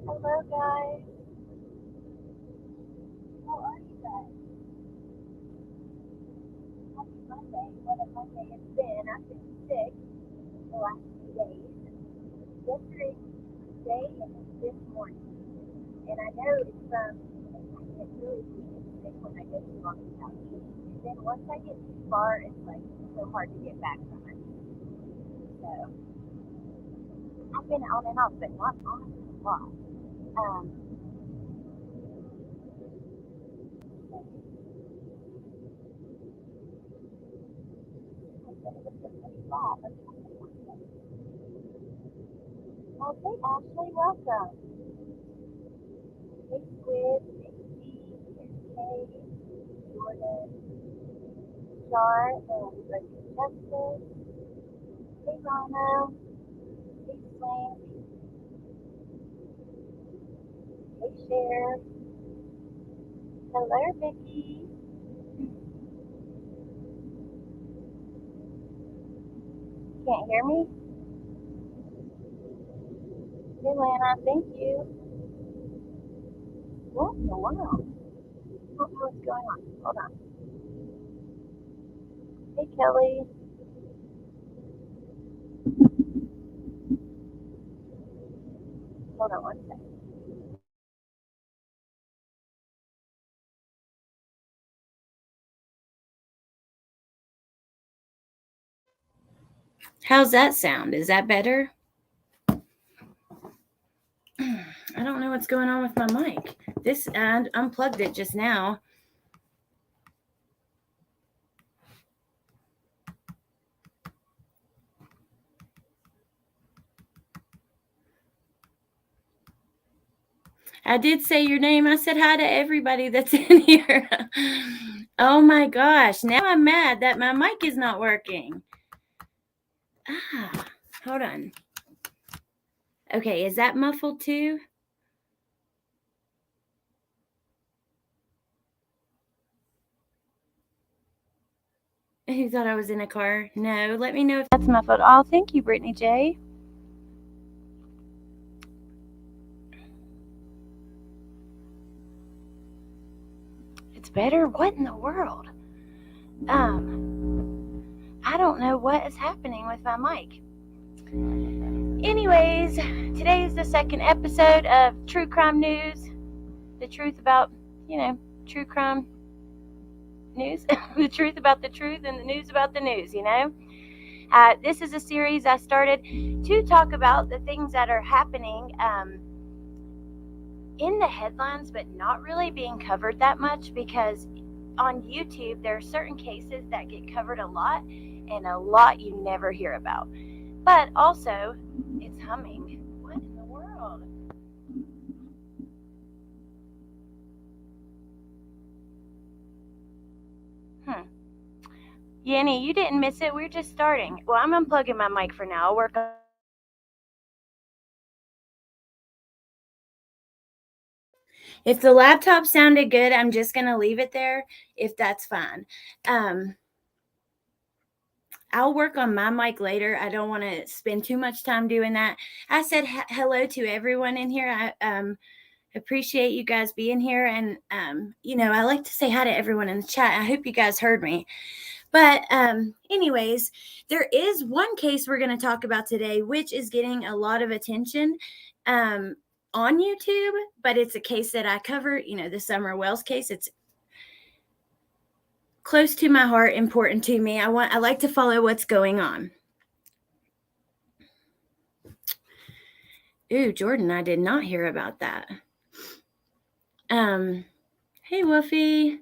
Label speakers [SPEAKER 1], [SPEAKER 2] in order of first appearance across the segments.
[SPEAKER 1] Hello, guys. How are you guys? Happy Monday. What a Monday it's been. I've been sick the last few days. Yesterday, today, and this morning. And I know it's from, I get really sick when I go too long without eating. And then once I get too far, it's like so hard to get back from it. So, I've been on and off, but not on a lot. Um, Okay, Ashley, welcome. Hey, Squid, AC, Kay, Jordan, Char, and Reggie Justice. Hey, Rana. Hey, Swank. Hey, Cher. Hello, Vicky. Can't hear me? Hey, Lana, thank you. What in the world? I don't know what's going on. Hold on. Hey, Kelly. Hold on one second.
[SPEAKER 2] How's that sound? Is that better? I don't know what's going on with my mic. I unplugged it just now. I did say your name. I said hi to everybody that's in here. Oh my gosh. Now I'm mad that my mic is not working. Hold on. Okay, is that muffled too? Who thought I was in a car? No, let me know if that's muffled. Oh, thank you, Brittany J. It's better? What in the world? I don't know what is happening with my mic. Anyways, today is the second episode of True Crime News. The truth about, true crime news. The truth about the truth and the news about the news, This is a series I started to talk about the things that are happening in the headlines, but not really being covered that much, because on YouTube, there are certain cases that get covered a lot, and a lot you never hear about. But also, it's humming. What in the world? Yanni, you didn't miss it. We're just starting. Well, I'm unplugging my mic for now. I'll work on. If the laptop sounded good, I'm just going to leave it there, if that's fine. I'll work on my mic later. I don't want to spend too much time doing that. I said hello to everyone in here. I appreciate you guys being here. And, I like to say hi to everyone in the chat. I hope you guys heard me. But anyways, there is one case we're going to talk about today, which is getting a lot of attention on YouTube. But it's a case that I cover, the Summer Wells case. It's close to my heart, important to me. I like to follow what's going on. Ooh, Jordan, I did not hear about that. Hey, Woofy.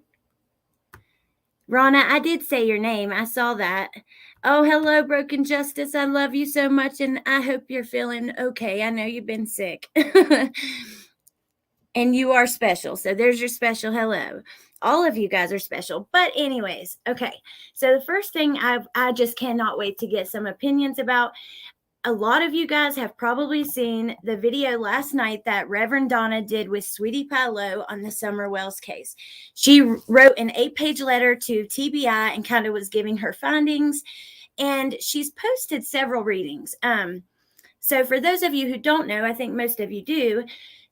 [SPEAKER 2] Rana, I did say your name. I saw that. Oh, hello, Broken Justice. I love you so much, and I hope you're feeling okay. I know you've been sick. And you are special. So there's your special hello. All of you guys are special. But anyways, okay. So the first thing I just cannot wait to get some opinions about. A lot of you guys have probably seen the video last night that Reverend Donna did with Sweetie Pie Low on the Summer Wells case. She wrote an 8-page letter to TBI and kind of was giving her findings, and she's posted several readings. So for those of you who don't know, I think most of you do,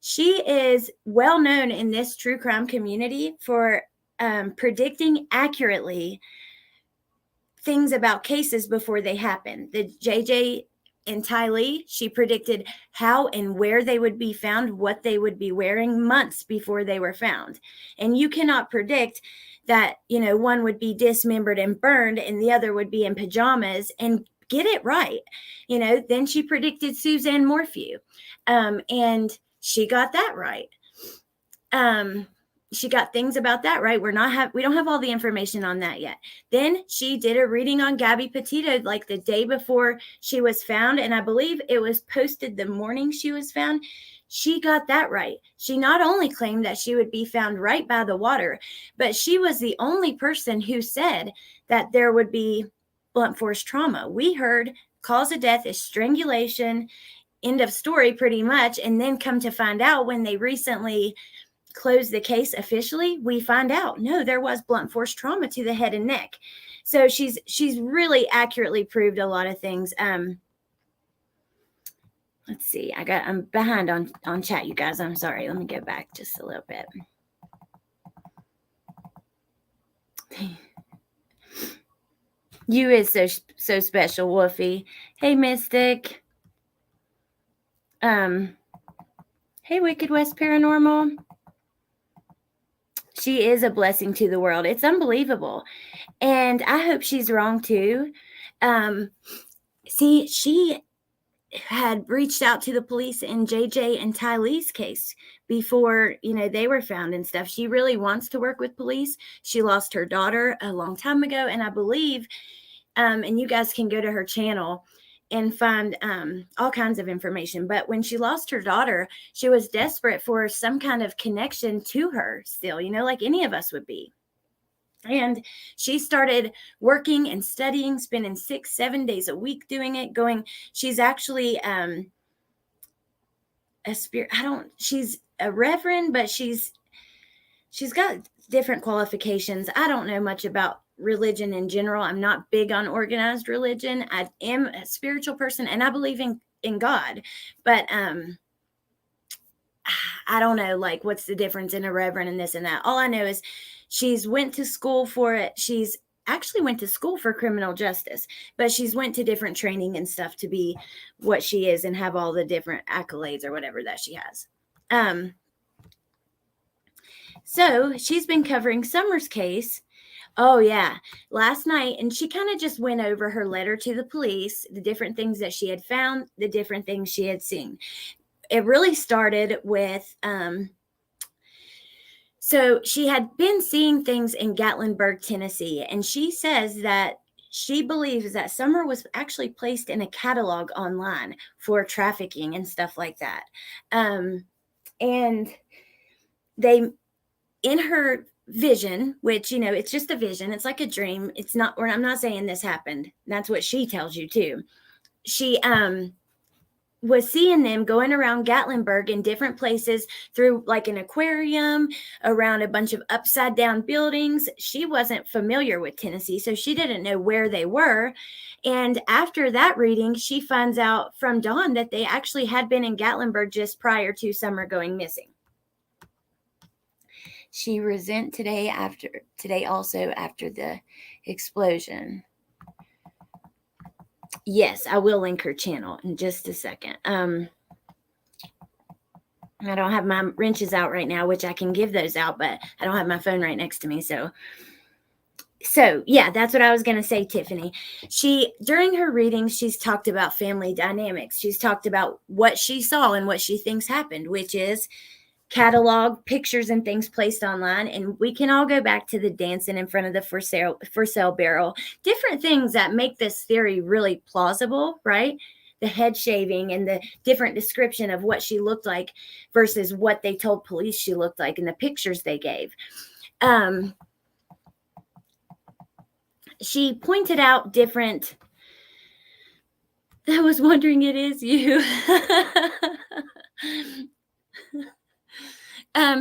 [SPEAKER 2] She is well known in this true crime community for predicting accurately things about cases before they happen. The JJ and Ty Lee, she predicted how and where they would be found, what they would be wearing months before they were found. And you cannot predict that, one would be dismembered and burned and the other would be in pajamas and get it right. Then she predicted Suzanne Morphew. And she got that right. She got things about that right. We don't have all the information on that yet. Then she did a reading on Gabby Petito like the day before she was found, and I believe it was posted the morning she was found. She got that right. She not only claimed that she would be found right by the water, but she was the only person who said that there would be blunt force trauma. We heard cause of death is strangulation, end of story pretty much, and then come to find out when they recently close the case officially, we find out no, there was blunt force trauma to the head and neck. So she's really accurately proved a lot of things. Let's see, I'm behind on chat, you guys. I'm sorry. Let me go back just a little bit. You is so special, Wolfie. Hey, Mystic. Hey, Wicked West Paranormal. She is a blessing to the world. It's unbelievable. And I hope she's wrong too. See, she had reached out to the police in JJ and Ty Lee's case before, they were found and stuff. She really wants to work with police. She lost her daughter a long time ago. And I believe, and you guys can go to her channel and find all kinds of information. But when she lost her daughter, she was desperate for some kind of connection to her still, like any of us would be. And she started working and studying, spending 6-7 days a week doing it, she's actually she's a reverend, but she's got different qualifications. I don't know much about religion in general. I'm not big on organized religion. I am a spiritual person and I believe in God, but I don't know, like, what's the difference in a reverend and this and that. All I know is she's went to school for it. She's actually went to school for criminal justice, but she's went to different training and stuff to be what she is and have all the different accolades or whatever that she has. So she's been covering Summer's case. Oh, yeah. Last night, and she kind of just went over her letter to the police, the different things that she had found, the different things she had seen. It really started with, so she had been seeing things in Gatlinburg, Tennessee, and she says that she believes that Summer was actually placed in a catalog online for trafficking and stuff like that. And they, in her vision, which, it's just a vision. It's like a dream. It's not, or I'm not saying this happened. That's what she tells you too. She, was seeing them going around Gatlinburg in different places through like an aquarium, around a bunch of upside down buildings. She wasn't familiar with Tennessee, so she didn't know where they were. And after that reading, she finds out from Dawn that they actually had been in Gatlinburg just prior to Summer going missing. She resent today also after the explosion. Yes, I will link her channel in just a second. I don't have my wrenches out right now, which I can give those out, but I don't have my phone right next to me. So yeah, that's what I was going to say, Tiffany. During her readings, she's talked about family dynamics. She's talked about what she saw and what she thinks happened, which is catalog pictures and things placed online. And we can all go back to the dancing in front of the for sale barrel, different things that make this theory really plausible, right? The head shaving and the different description of what she looked like versus what they told police she looked like in the pictures they gave. She pointed out different, I was wondering, it is you.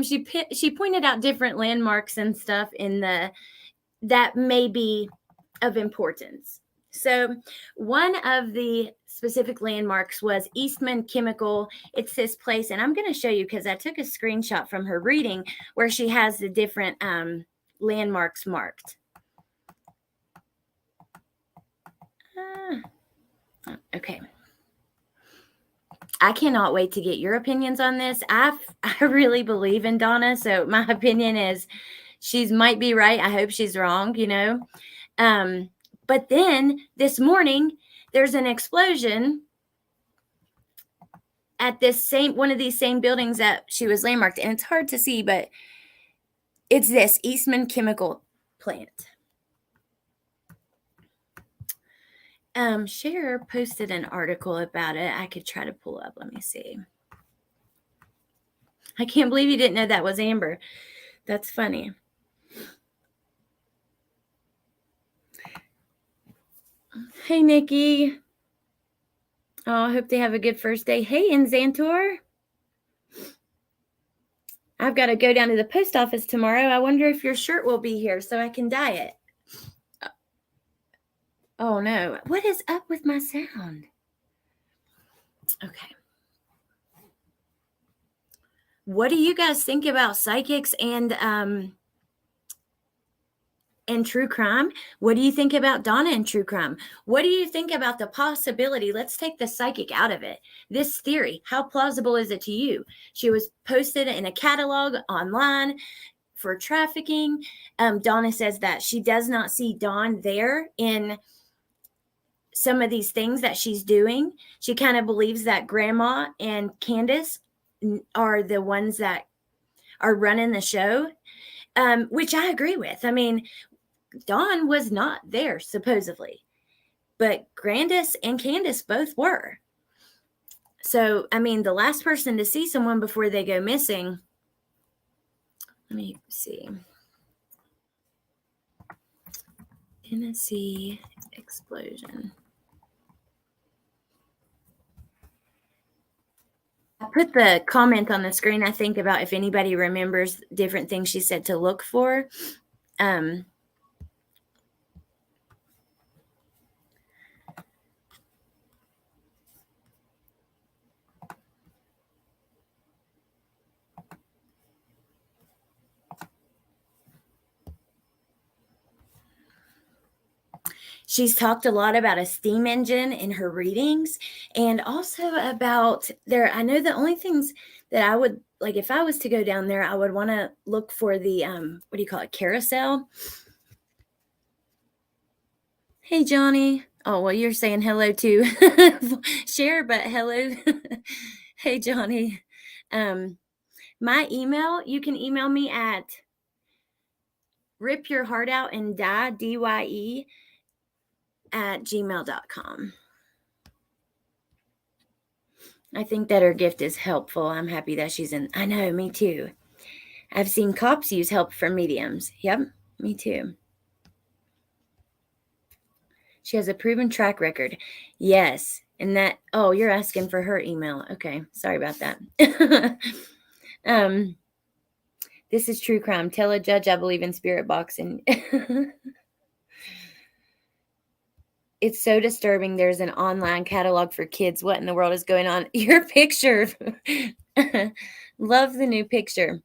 [SPEAKER 2] She pointed out different landmarks and stuff that may be of importance. So one of the specific landmarks was Eastman Chemical. It's this place, and I'm going to show you because I took a screenshot from her reading where she has the different landmarks marked. Okay. I cannot wait to get your opinions on this. I really believe in Donna, so my opinion is she might be right. I hope she's wrong, you know. But then this morning, there's an explosion at this one of these same buildings that she was landmarked, and it's hard to see, but it's this Eastman Chemical plant. Cher posted an article about it. I could try to pull up. Let me see. I can't believe you didn't know that was Amber. That's funny. Hey, Nikki. Oh, I hope they have a good first day. Hey, Xantor. I've got to go down to the post office tomorrow. I wonder if your shirt will be here so I can dye it. Oh, no. What is up with my sound? Okay. What do you guys think about psychics and true crime? What do you think about Donna and true crime? What do you think about the possibility? Let's take the psychic out of it. This theory, how plausible is it to you? She was posted in a catalog online for trafficking. Donna says that she does not see Dawn there in some of these things that she's doing. She kind of believes that Grandma and Candace are the ones that are running the show, which I agree with. I mean, Dawn was not there, supposedly, but Grandis and Candace both were. So, I mean, the last person to see someone before they go missing, let me see. Tennessee explosion. I put the comment on the screen, I think, about if anybody remembers different things she said to look for. She's talked a lot about a steam engine in her readings, and also about I know the only things that I would like, if I was to go down there, I would want to look for the what do you call it, carousel. Hey, Johnny. Oh, well, you're saying hello to Cher, but hello. Hey, Johnny. My email, you can email me at ripyourheartoutanddie, DYE, at gmail.com. I think that her gift is helpful. I'm happy that she's in. I know, me too. I've seen cops use help from mediums. Yep, me too. She has a proven track record. Yes. And that, oh, you're asking for her email. Okay. Sorry about that. This is true crime. Tell a judge I believe in spirit boxing. It's so disturbing. There's an online catalog for kids. What in the world is going on? Your picture. Love the new picture.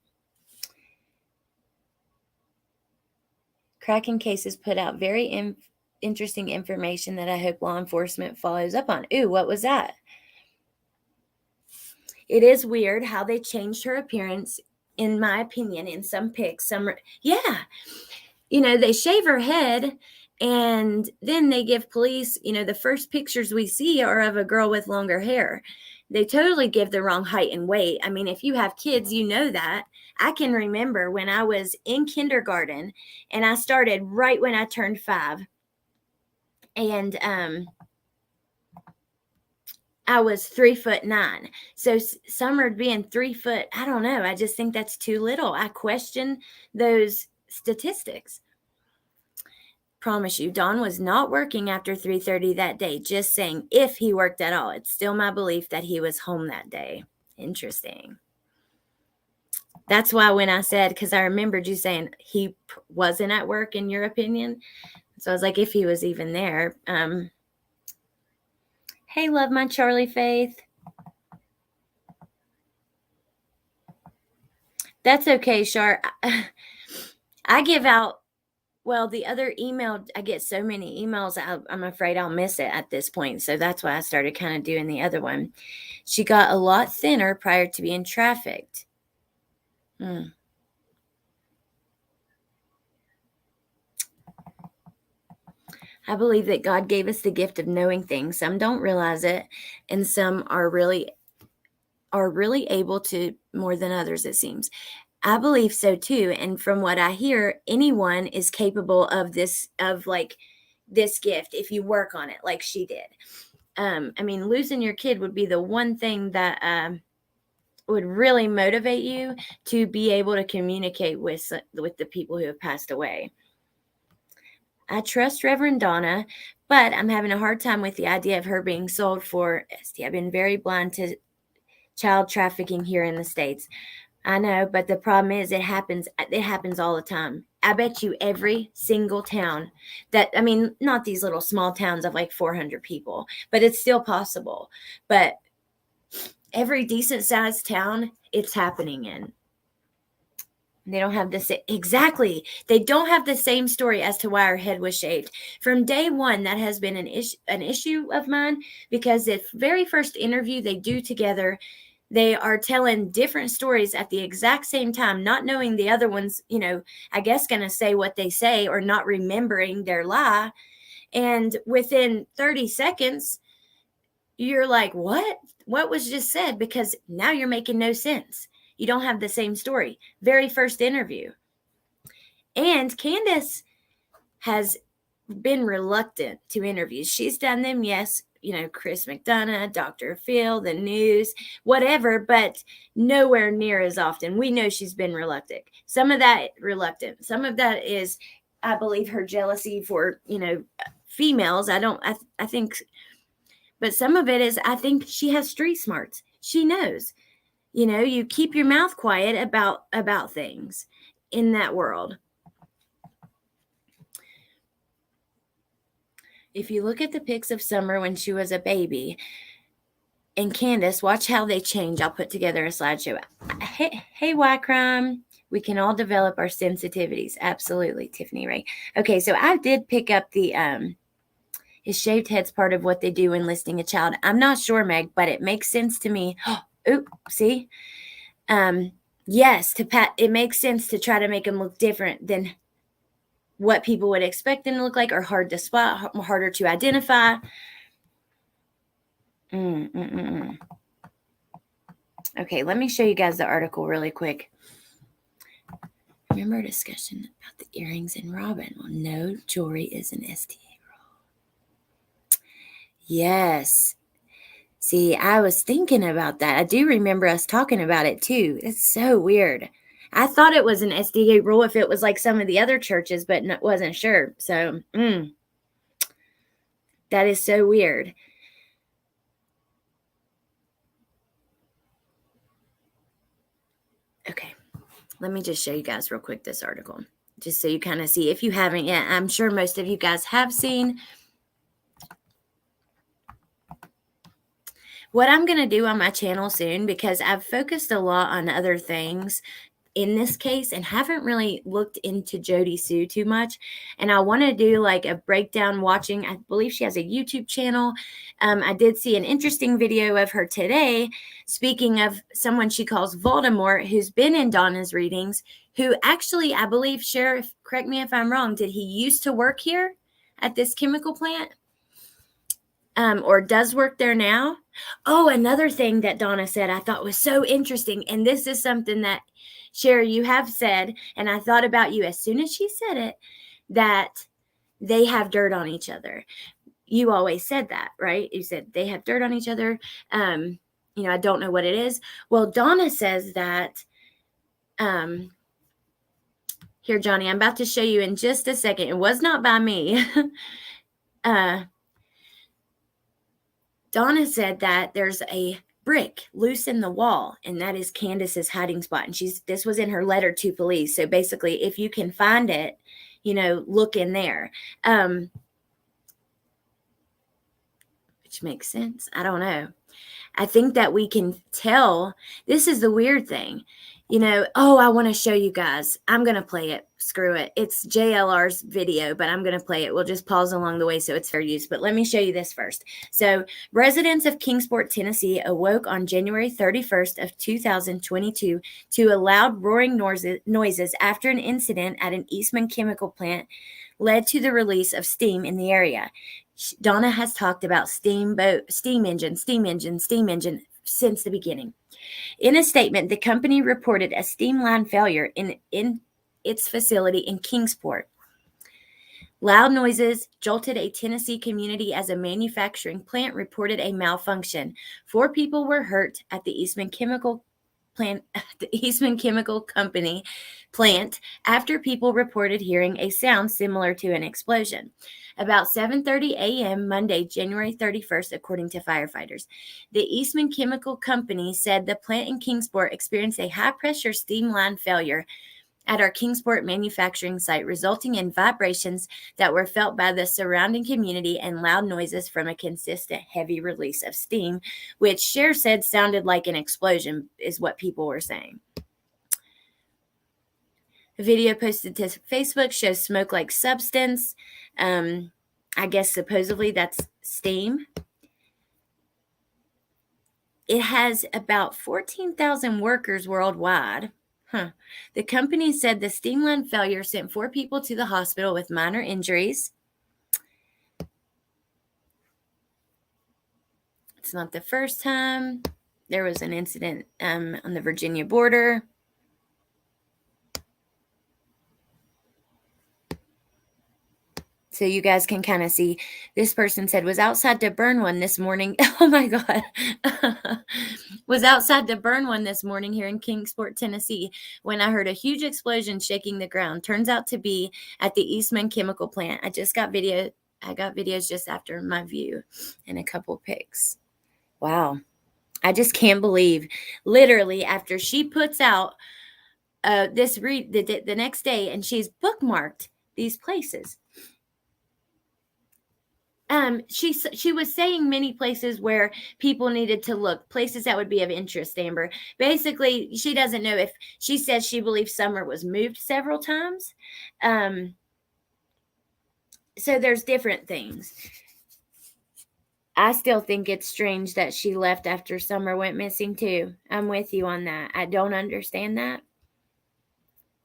[SPEAKER 2] Cracking cases put out very interesting information that I hope law enforcement follows up on. Ooh, what was that? It is weird how they changed her appearance, in my opinion, in some pics. Yeah. You know, they shave her head, and then they give police, you know, the first pictures we see are of a girl with longer hair. They totally give the wrong height and weight. I mean, if you have kids, you know that. I can remember when I was in kindergarten, and I started right when I turned 5. And I was 3'9". So Summer being 3 foot, I don't know. I just think that's too little. I question those statistics. Promise you, Don was not working after 3:30 that day. Just saying, if he worked at all. It's still my belief that he was home that day. Interesting. That's why when I said, because I remembered you saying he wasn't at work, in your opinion. So I was like, if he was even there. Hey, love my Charlie Faith. That's okay, Char. I give out, well, the other email, I get so many emails, I'm afraid I'll miss it at this point. So that's why I started kind of doing the other one. She got a lot thinner prior to being trafficked. I believe that God gave us the gift of knowing things. Some don't realize it, and some are really able to more than others, it seems. I believe so too. And from what I hear, anyone is capable of this, of like this gift if you work on it like she did. I mean, losing your kid would be the one thing that would really motivate you to be able to communicate with the people who have passed away. I trust Reverend Donna, but I'm having a hard time with the idea of her being sold for SD. I've been very blind to child trafficking here in the States. I know, but the problem is it happens all the time. I bet you every single town that, I mean, not these little small towns of like 400 people, but it's still possible. But every decent sized town it's happening in. They don't have this exactly. They don't have the same story as to why her head was shaved. From day one, that has been an issue of mine, because the very first interview they do together, they are telling different stories at the exact same time, not knowing the other one's, I guess going to say what they say or not remembering their lie. And within 30 seconds, you're like, what? What was just said? Because now you're making no sense. You don't have the same story. Very first interview. And Candace has been reluctant to interviews. She's done them, yes, Chris McDonough, Dr. Phil, the news, whatever, but nowhere near as often. We know she's been reluctant. Some of that is, I believe, her jealousy for, females. I think, but some of it is, I think she has street smarts. She knows, you keep your mouth quiet about things in that world. If you look at the pics of Summer when she was a baby and Candace, watch how they change. I'll put together a slideshow. Hey, Y-Crime. We can all develop our sensitivities. Absolutely, Tiffany Ray. Okay, so I did pick up the his shaved head's part of what they do when listing a child. I'm not sure, Meg, but it makes sense to me. Oh, see? Yes, it makes sense to try to make them look different than what people would expect them to look like, or hard to spot, harder to identify. Okay, let me show you guys the article really quick. Remember a discussion about the earrings in Robin? Well, no jewelry is an STA rule. Yes. See, I was thinking about that. I do remember us talking about it too. It's so weird. I thought it was an SDA rule if it was like some of the other churches, but wasn't sure. So, that is so weird. Okay, let me just show you guys real quick this article, just so you kind of see. If you haven't yet, I'm sure most of you guys have seen. What I'm going to do on my channel soon, because I've focused a lot on other things in this case and haven't really looked into Jody Sue too much. And I want to do like a breakdown watching. I believe she has a YouTube channel. I did see an interesting video of her today, speaking of someone she calls Voldemort, who's been in Donna's readings, who actually, I believe, Sheriff, correct me if I'm wrong, did he used to work here at this chemical plant? Or does work there now? Oh, another thing that Donna said I thought was so interesting, and this is something that, Sherry, you have said, and I thought about you as soon as she said it, that they have dirt on each other. You always said that, right? You said they have dirt on each other. I don't know what it is. Well, Donna says that, here, Johnny, I'm about to show you in just a second. It was not by me. Donna said that there's a brick loose in the wall, and that is Candace's hiding spot. And this was in her letter to police. So basically, if you can find it, look in there. which makes sense. I don't know. I think that we can tell. This is the weird thing. I want to show you guys. I'm going to play it. Screw it. It's JLR's video, but I'm going to play it. We'll just pause along the way so it's fair use. But let me show you this first. So, residents of Kingsport, Tennessee awoke on January 31st of 2022 to a loud roaring noises after an incident at an Eastman chemical plant led to the release of steam in the area. Donna has talked about steam engine since the beginning. In a statement, the company reported a steam line failure in its facility in Kingsport. Loud noises jolted a Tennessee community as a manufacturing plant reported a malfunction. 4 people were hurt at the Eastman Chemical Company plant after people reported hearing a sound similar to an explosion. About 7:30 a.m. Monday, January 31st, according to firefighters. The Eastman Chemical Company said the plant in Kingsport experienced a high-pressure steam line failure at our Kingsport manufacturing site, resulting in vibrations that were felt by the surrounding community and loud noises from a consistent heavy release of steam, which Cher said sounded like an explosion, is what people were saying. A video posted to Facebook shows smoke-like substance. I guess supposedly that's steam. It has about 14,000 workers worldwide. The company said the steam line failure sent 4 people to the hospital with minor injuries. It's not the first time. There was an incident on the Virginia border. So you guys can kind of see, this person said, was outside to burn one this morning. Oh my God. Was outside to burn one this morning here in Kingsport, Tennessee, when I heard a huge explosion shaking the ground. Turns out to be at the Eastman chemical plant. I got videos just after my view and a couple pics. Wow. I just can't believe, literally, after she puts out the next day, and she's bookmarked these places. She was saying many places where people needed to look, places that would be of interest, Amber. Basically, she doesn't know if she says she believes Summer was moved several times. So there's different things. I still think it's strange that she left after Summer went missing too. I'm with you on that. I don't understand that.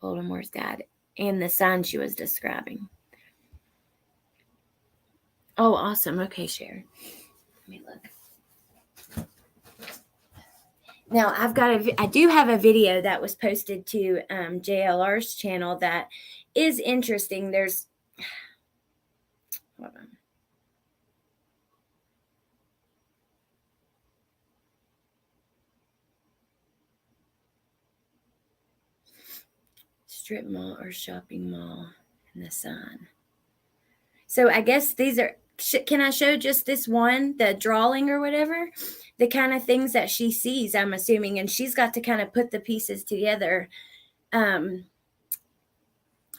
[SPEAKER 2] Voldemort's dad and the sign she was describing. Oh, awesome. Okay, Sharon. Let me look. Now, I do have a video that was posted to JLR's channel that is interesting. Hold on. Strip mall or shopping mall in the sign. So I guess these are, can I show just this one, the drawing or whatever? The kind of things that she sees, I'm assuming, and she's got to kind of put the pieces together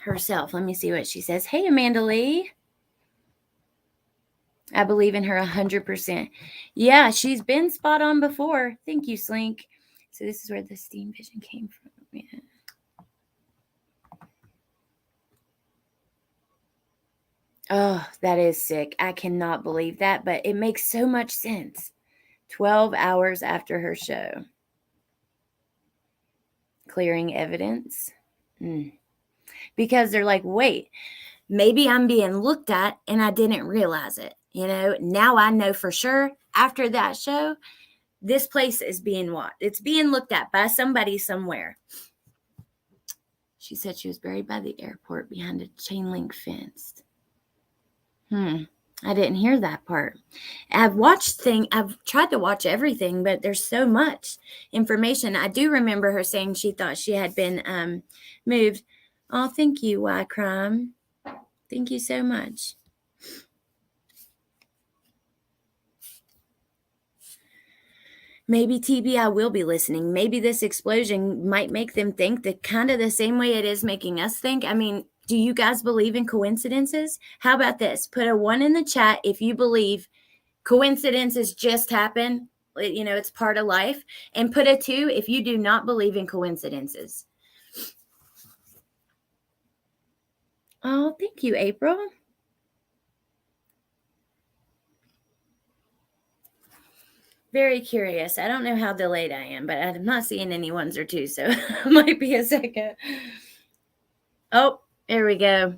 [SPEAKER 2] herself. Let me see what she says. Hey, Amanda Lee. I believe in her 100%. Yeah, she's been spot on before. Thank you, Slink. So this is where the steam vision came from. Yeah. Oh, that is sick. I cannot believe that, but it makes so much sense. 12 hours after her show. Clearing evidence. Because they're like, wait, maybe I'm being looked at and I didn't realize it. Now I know for sure after that show, this place is being watched. It's being looked at by somebody somewhere. She said she was buried by the airport behind a chain link fence. I didn't hear that part. I've tried to watch everything, but there's so much information. I do remember her saying she thought she had been moved. Oh, thank you, Y Crime. Thank you so much. Maybe TBI will be listening. Maybe this explosion might make them think kind of the same way it is making us think. I mean, do you guys believe in coincidences? How about this? Put a 1 in the chat if you believe coincidences just happen. It's part of life. And put a 2 if you do not believe in coincidences. Oh, thank you, April. Very curious. I don't know how delayed I am, but I'm not seeing any 1s or 2s, so it might be a second. Oh, there we go.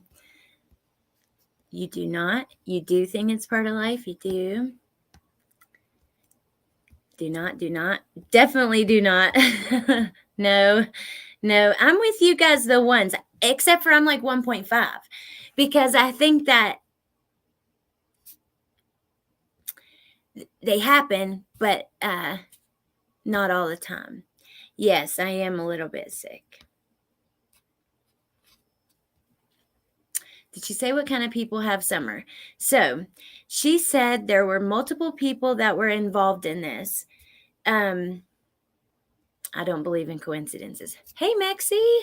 [SPEAKER 2] You do not. You do think it's part of life. You do. Do not. Definitely do not. No. I'm with you guys, the 1s, except for I'm like 1.5, because I think that they happen, but not all the time. Yes, I am a little bit sick. Did she say what kind of people have summer? So she said there were multiple people that were involved in this. I don't believe in coincidences. Hey, Maxie.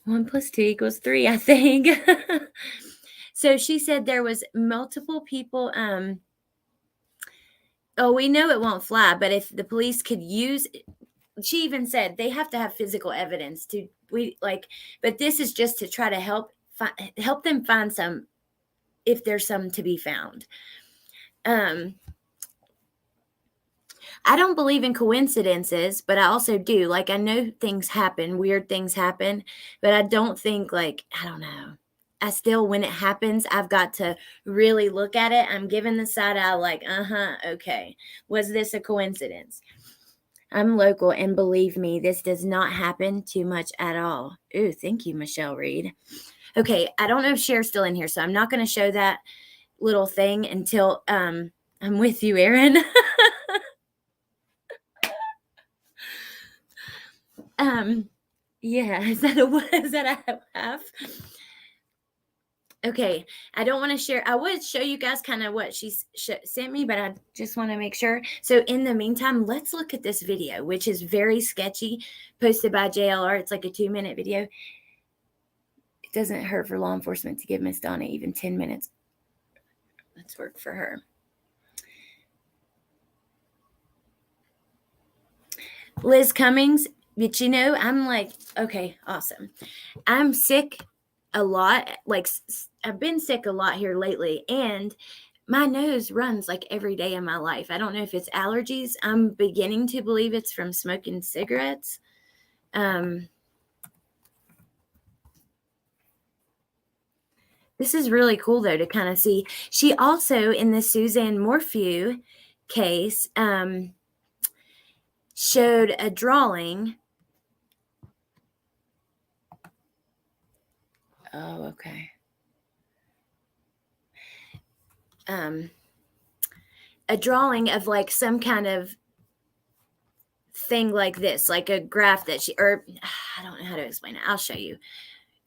[SPEAKER 2] 1 + 2 = 3, I think. So she said there was multiple people. We know it won't fly, but if the police could use, she even said they have to have physical evidence but this is just to try to help them find some, if there's some to be found. I don't believe in coincidences, but I also do. Like, I know things happen, weird things happen, but I don't think, I don't know. I still, when it happens, I've got to really look at it. I'm giving the side eye, okay. Was this a coincidence? I'm local, and believe me, this does not happen too much at all. Ooh, thank you, Michelle Reed. Okay, I don't know if Cher's still in here, so I'm not going to show that little thing until I'm with you, Erin. Yeah, is that a half? Okay, I don't want to share. I would show you guys kind of what she sent me, but I just want to make sure. So in the meantime, let's look at this video, which is very sketchy, posted by JLR. It's like a 2-minute video. It doesn't hurt for law enforcement to give Miss Donna even 10 minutes. Let's work for her. Liz Cummings, but I'm like, okay, awesome. I'm sick a lot. I've been sick a lot here lately, and my nose runs like every day of my life. I don't know if it's allergies. I'm beginning to believe it's from smoking cigarettes. This is really cool, though, to kind of see. She also, in the Suzanne Morphew case, showed a drawing. Oh, okay. A drawing of like some kind of thing like this, like a graph that I don't know how to explain it. I'll show you.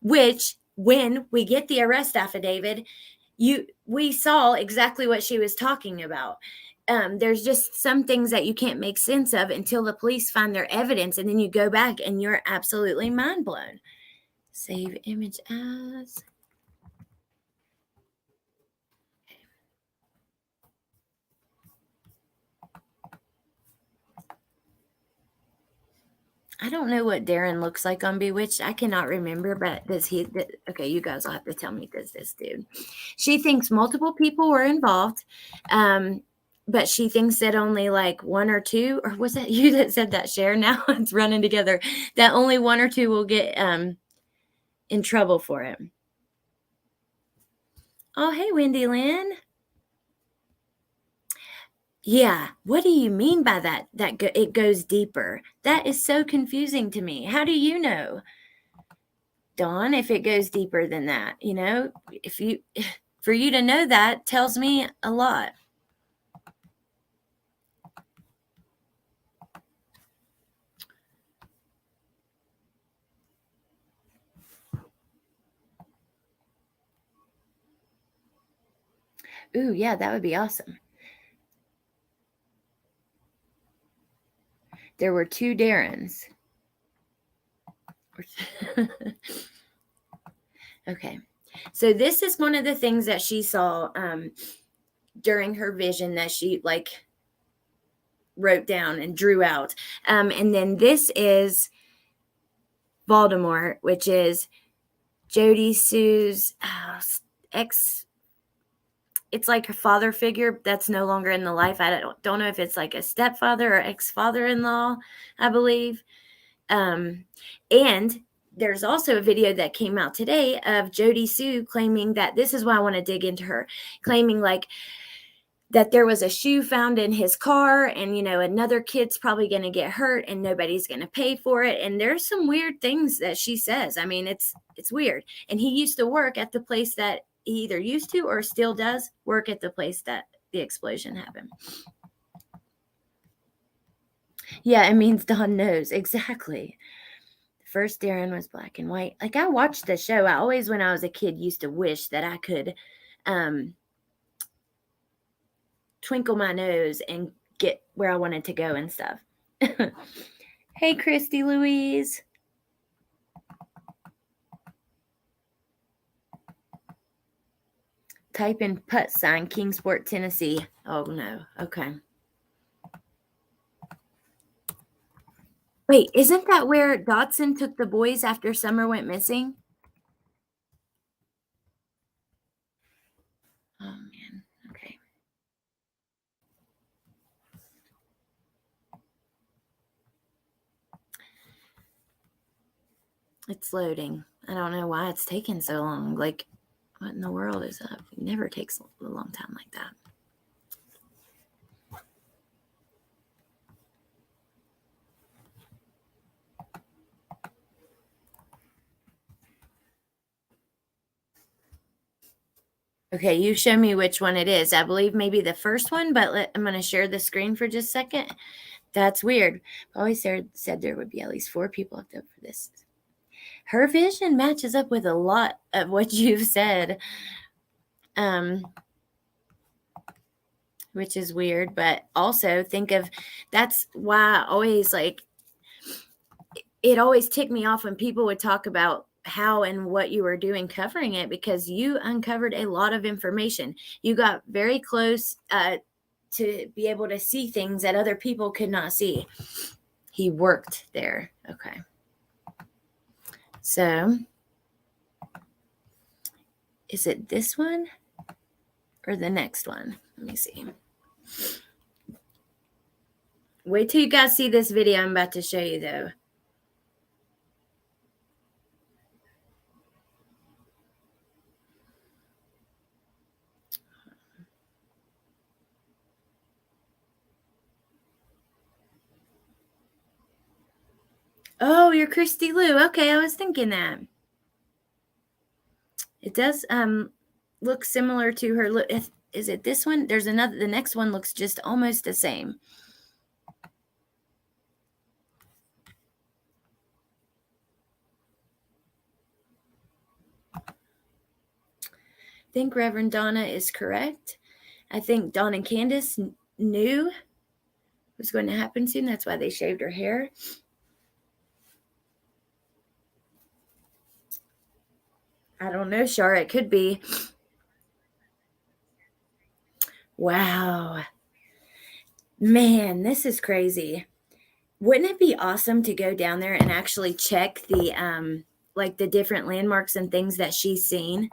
[SPEAKER 2] Which, when we get the arrest affidavit, we saw exactly what she was talking about. There's just some things that you can't make sense of until the police find their evidence, and then you go back and you're absolutely mind blown. Save image as. I don't know what Darren looks like on Bewitched. I cannot remember, but does he? Okay, you guys will have to tell me. Does this dude? She thinks multiple people were involved, but she thinks that only like 1 or 2, or was that you that said that, Cher? Now it's running together. That only 1 or 2 will get in trouble for it. Oh, hey, Wendy Lynn. Yeah, what do you mean by that? It goes deeper. That is so confusing to me. How do you know, Dawn, if it goes deeper than that? For you to know that tells me a lot. Ooh, yeah, that would be awesome. There were 2 Darrens. Okay. So this is one of the things that she saw. during her vision that she like wrote down and drew out. And then this is Voldemort, which is Jody Sue's ex. It's like her father figure that's no longer in the life. I don't know if it's like a stepfather or ex-father-in-law, I believe. And there's also a video that came out today of Jody Sue claiming that, this is why I want to dig into her, claiming like that there was a shoe found in his car and, another kid's probably going to get hurt and nobody's going to pay for it. And there's some weird things that she says. I mean, it's weird. And he used to work at the place that he either used to or still does work at the place that the explosion happened. Yeah, it means Don knows. Exactly. First Darren was black and white. Like, I watched the show. I always, when I was a kid, used to wish that I could twinkle my nose and get where I wanted to go and stuff. Hey, Christy Louise. Type in put sign Kingsport, Tennessee. Oh, no. Okay. Wait, isn't that where Dotson took the boys after Summer went missing? Oh, man. Okay. It's loading. I don't know why it's taking so long. Like, what in the world is up? It never takes a long time like that. Okay, you show me which one it is. I believe maybe the first one, but I'm going to share the screen for just a second. That's weird. I always said there would be at least 4 people up there for this. Her vision matches up with a lot of what you've said, which is weird. But also think of, that's why I always it always ticked me off when people would talk about how and what you were doing covering it, because you uncovered a lot of information. You got very close to be able to see things that other people could not see. He worked there. Okay. So is it this one or the next one? Let me see. Wait till you guys see this video I'm about to show you, though. Oh, you're Christy Lou. Okay, I was thinking that. It does look similar to her. Look, is it this one? There's another. The next one looks just almost the same. I think Reverend Donna is correct. I think Dawn and Candace knew it was going to happen soon. That's why they shaved her hair. I don't know, Shar. It could be. Wow. Man, this is crazy. Wouldn't it be awesome to go down there and actually check the like the different landmarks and things that she's seen?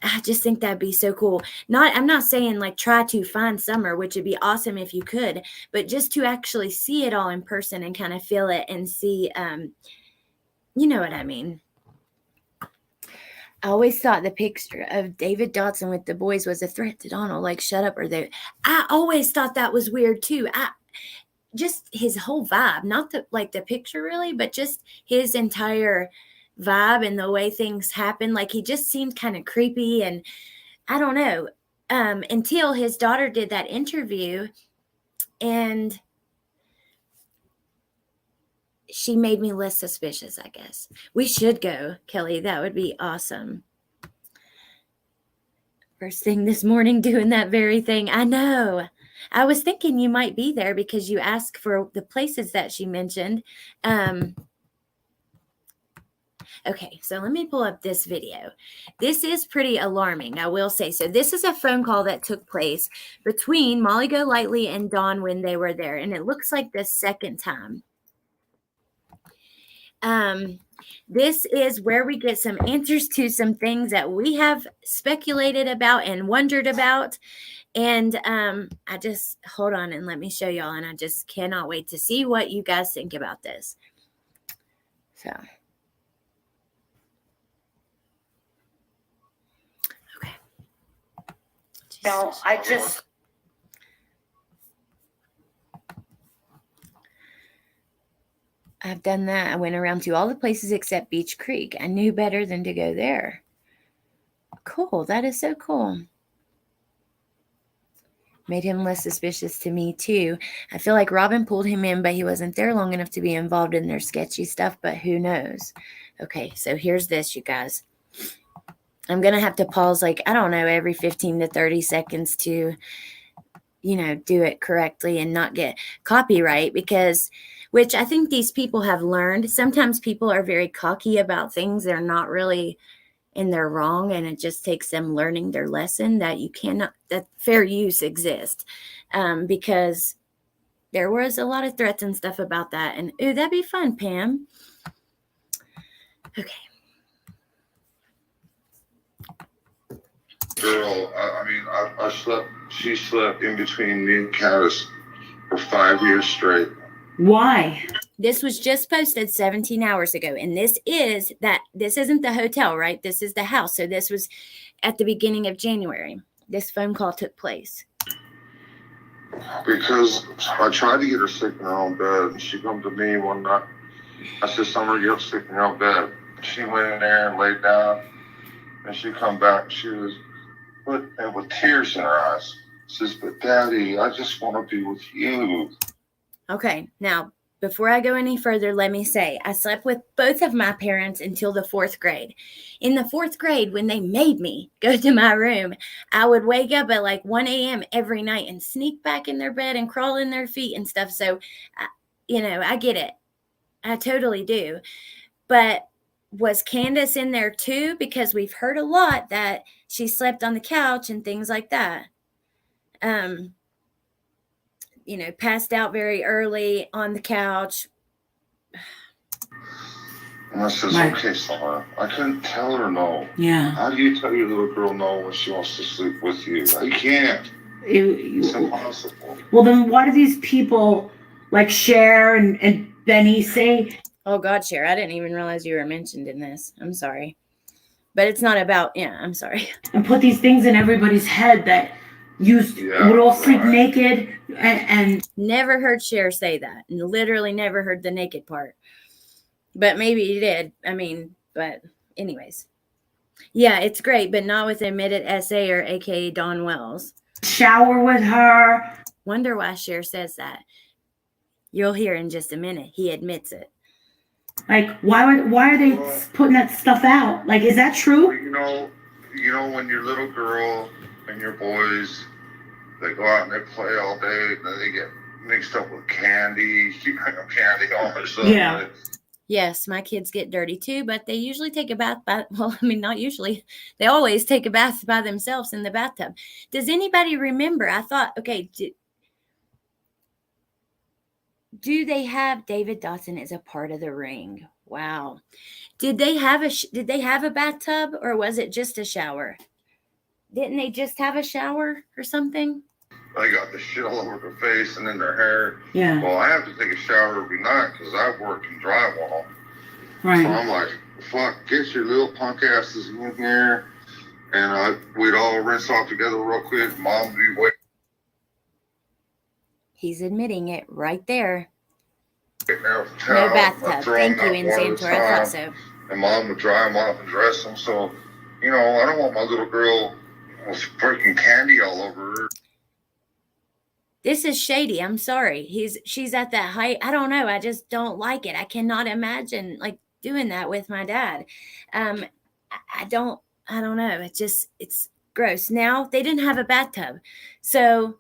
[SPEAKER 2] I just think that'd be so cool. I'm not saying like try to find Summer, which would be awesome if you could, but just to actually see it all in person and kind of feel it and see, you know what I mean? I always thought the picture of David Dotson with the boys was a threat to Donald, like shut up, or they. I always thought that was weird too. Just his whole vibe, not the picture really, but just his entire vibe and the way things happen. Like he just seemed kind of creepy, and I don't know, until his daughter did that interview and she made me less suspicious, I guess. We should go, Kelly. That would be awesome. First thing this morning doing that very thing. I know. I was thinking you might be there because you asked for the places that she mentioned. Okay, so let me pull up this video. This is pretty alarming, I will say. So this is a phone call that took place between Molly Golightly and Dawn when they were there, and it looks like the second time. This is where we get some answers to some things that we have speculated about and wondered about. And I just, hold on and let me show y'all. And I just cannot wait to see what you guys think about this. So, okay.
[SPEAKER 3] No,
[SPEAKER 2] I've done that. I went around to all the places except Beach Creek. I knew better than to go there. Cool. That is so cool. Made him less suspicious to me, too. I feel like Robin pulled him in, but he wasn't there long enough to be involved in their sketchy stuff, but who knows? Okay, so here's this, you guys. I'm going to have to pause, like, I don't know, every 15 to 30 seconds to, you know, do it correctly and not get copyright because, which I think these people have learned. Sometimes people are very cocky about things they're not really, and they're wrong, and it just takes them learning their lesson that you cannot, that fair use exists, because there was a lot of threats and stuff about that. And ooh, that'd be fun, Pam. Okay.
[SPEAKER 4] Girl, she slept in between me and Caddis for 5 years straight.
[SPEAKER 3] Why?
[SPEAKER 2] This was just posted 17 hours ago. And this isn't the hotel, right? This is the house. So this was at the beginning of January. This phone call took place.
[SPEAKER 4] Because I tried to get her sleep in her own bed. And she come to me one night. I said, Summer, get up, sleep in your own bed. She went in there and laid down. And she come back. She was with tears in her eyes. Says, but Daddy, I just want to be with you.
[SPEAKER 2] Okay, now, before I go any further, let me say, I slept with both of my parents until the 4th grade. In the 4th grade, when they made me go to my room, I would wake up at like 1 a.m. every night and sneak back in their bed and crawl in their feet and stuff. So, you know, I get it. I totally do. But was Candace in there too? Because we've heard a lot that she slept on the couch and things like that. You know, passed out very early on the couch.
[SPEAKER 4] And I says, okay, Summer, I couldn't tell her no.
[SPEAKER 3] Yeah.
[SPEAKER 4] How do you tell your little girl no when she wants to sleep with you? You can't. It's impossible.
[SPEAKER 3] Well, then why do these people like Cher and Benny say?
[SPEAKER 2] Oh, God, Cher, I didn't even realize you were mentioned in this. I'm sorry. But it's not about, I'm sorry.
[SPEAKER 3] And put these things in everybody's head that would all sleep naked and
[SPEAKER 2] never heard Cher say that. Literally never heard the naked part. But maybe you did. I mean, but anyways. Yeah, it's great, but not with admitted SA or AKA Dawn Wells.
[SPEAKER 3] Shower with her.
[SPEAKER 2] Wonder why Cher says that. You'll hear in just a minute. He admits it.
[SPEAKER 3] Like, why are they putting that stuff out? Like, is that true?
[SPEAKER 4] You know when your little girl and your boys, they go out and they play all day, and then they get mixed up with candy. You bring them candy all or something.
[SPEAKER 3] Yeah.
[SPEAKER 2] Yes, my kids get dirty too, but they usually take a bath not usually. They always take a bath by themselves in the bathtub. Does anybody remember? I thought, okay, do they have David Dotson as a part of the ring? Wow. Did they have a bathtub, or was it just a shower? Didn't they just have a shower or something?
[SPEAKER 4] They got the shit all over their face and in their hair.
[SPEAKER 3] Yeah.
[SPEAKER 4] Well, I have to take a shower every night because I work in drywall.
[SPEAKER 3] Right.
[SPEAKER 4] So I'm like, fuck, get your little punk asses in here. And we'd all rinse off together real quick. Mom would be waiting.
[SPEAKER 2] He's admitting it right there.
[SPEAKER 4] No
[SPEAKER 2] bathtub. Thank you, Insantor. I thought so.
[SPEAKER 4] And Mom would dry them off and dress them. So, you know, I don't want my little girl with freaking candy all over her.
[SPEAKER 2] This is shady. I'm sorry. She's at that height. I don't know. I just don't like it. I cannot imagine like doing that with my dad. I don't know. It's gross. Now they didn't have a bathtub. So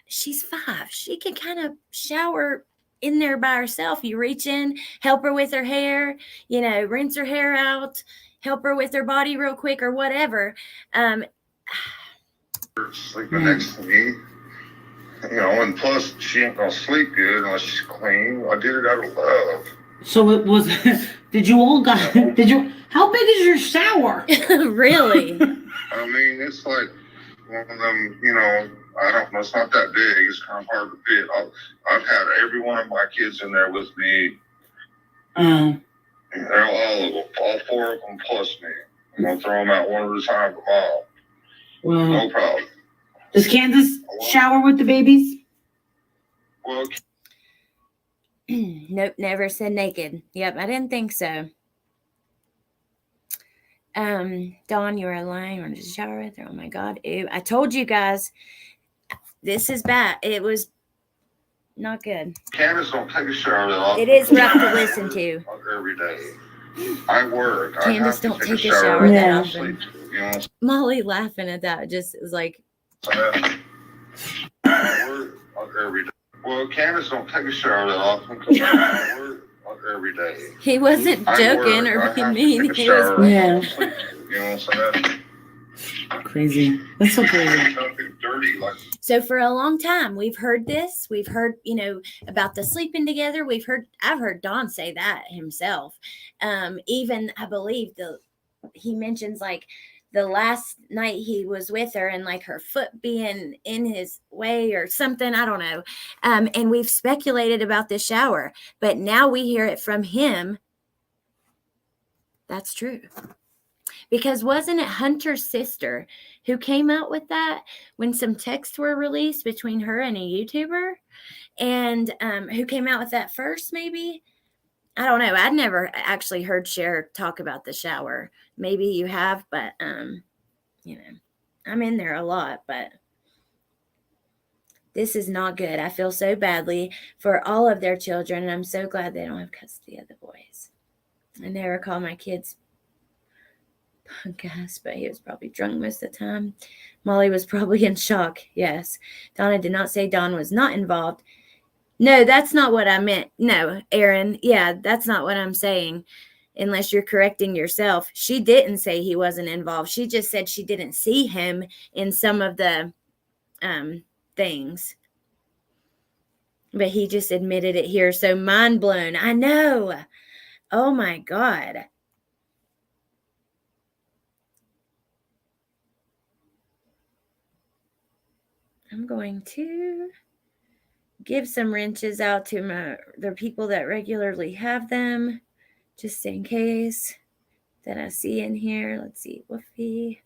[SPEAKER 2] she's 5. She can kind of shower in there by herself. You reach in, help her with her hair, rinse her hair out, help her with her body real quick or whatever.
[SPEAKER 4] Sleeping next to me, and plus she ain't gonna sleep good unless she's clean. I did it out of love.
[SPEAKER 3] So it was. How big is your shower?
[SPEAKER 2] Really?
[SPEAKER 4] I mean, it's like one of them. I don't know. It's not that big. It's kind of hard to fit. I've had every one of my kids in there with me. They're all of them, all 4 of them plus me. I'm gonna throw them out one at a time for all.
[SPEAKER 3] Well,
[SPEAKER 4] no problem.
[SPEAKER 3] Does Kansas shower with the babies?
[SPEAKER 4] Well,
[SPEAKER 2] nope, never said naked. Yep, I didn't think so. Dawn, you were lying on the shower with her. Oh my God. Ew. I told you guys, this is bad. It was not good.
[SPEAKER 4] Candace don't take a shower that often.
[SPEAKER 2] It is rough to listen to.
[SPEAKER 4] Every day. I work.
[SPEAKER 2] Candace don't take a shower that often. Molly laughing at that just was like.
[SPEAKER 4] I work every day. Well, Candace don't take a shower that often because I work every day.
[SPEAKER 2] He wasn't joking or being mean. He was.
[SPEAKER 3] Yeah.
[SPEAKER 4] You know what I'm saying?
[SPEAKER 3] Crazy. That's so crazy.
[SPEAKER 4] Dirty, like.
[SPEAKER 2] So for a long time, we've heard this. We've heard, about the sleeping together. I've heard Don say that himself. Even I believe he mentions like the last night he was with her and like her foot being in his way or something. I don't know. And we've speculated about this shower, but now we hear it from him. That's true. Because wasn't it Hunter's sister who came out with that when some texts were released between her and a YouTuber? And who came out with that first, maybe? I don't know. I'd never actually heard Cher talk about the shower. Maybe you have, but, I'm in there a lot, but this is not good. I feel so badly for all of their children, and I'm so glad they don't have custody of the boys. I never call my kids podcast, but he was probably drunk most of the time. Molly was probably in shock. Yes. Donna did not say Don was not involved. No, that's not what I meant. No, Aaron. Yeah, that's not what I'm saying. Unless you're correcting yourself. She didn't say he wasn't involved. She just said she didn't see him in some of the things. But he just admitted it here. So mind blown. I know. Oh my God. I'm going to give some wrenches out to the people that regularly have them, just in case that I see in here. Let's see, Woofy.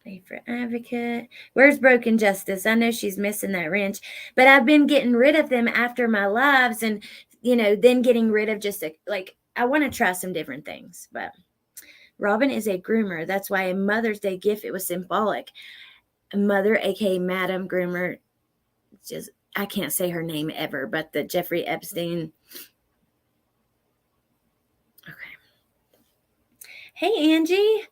[SPEAKER 2] A for Advocate. Where's Broken Justice? I know she's missing that wrench, but I've been getting rid of them after my lives and, then getting rid of just I want to try some different things, but Robin is a groomer. That's why a Mother's Day gift, it was symbolic. Mother, aka Madam Groomer, I can't say her name ever, but the Jeffrey Epstein. Okay. Hey, Angie.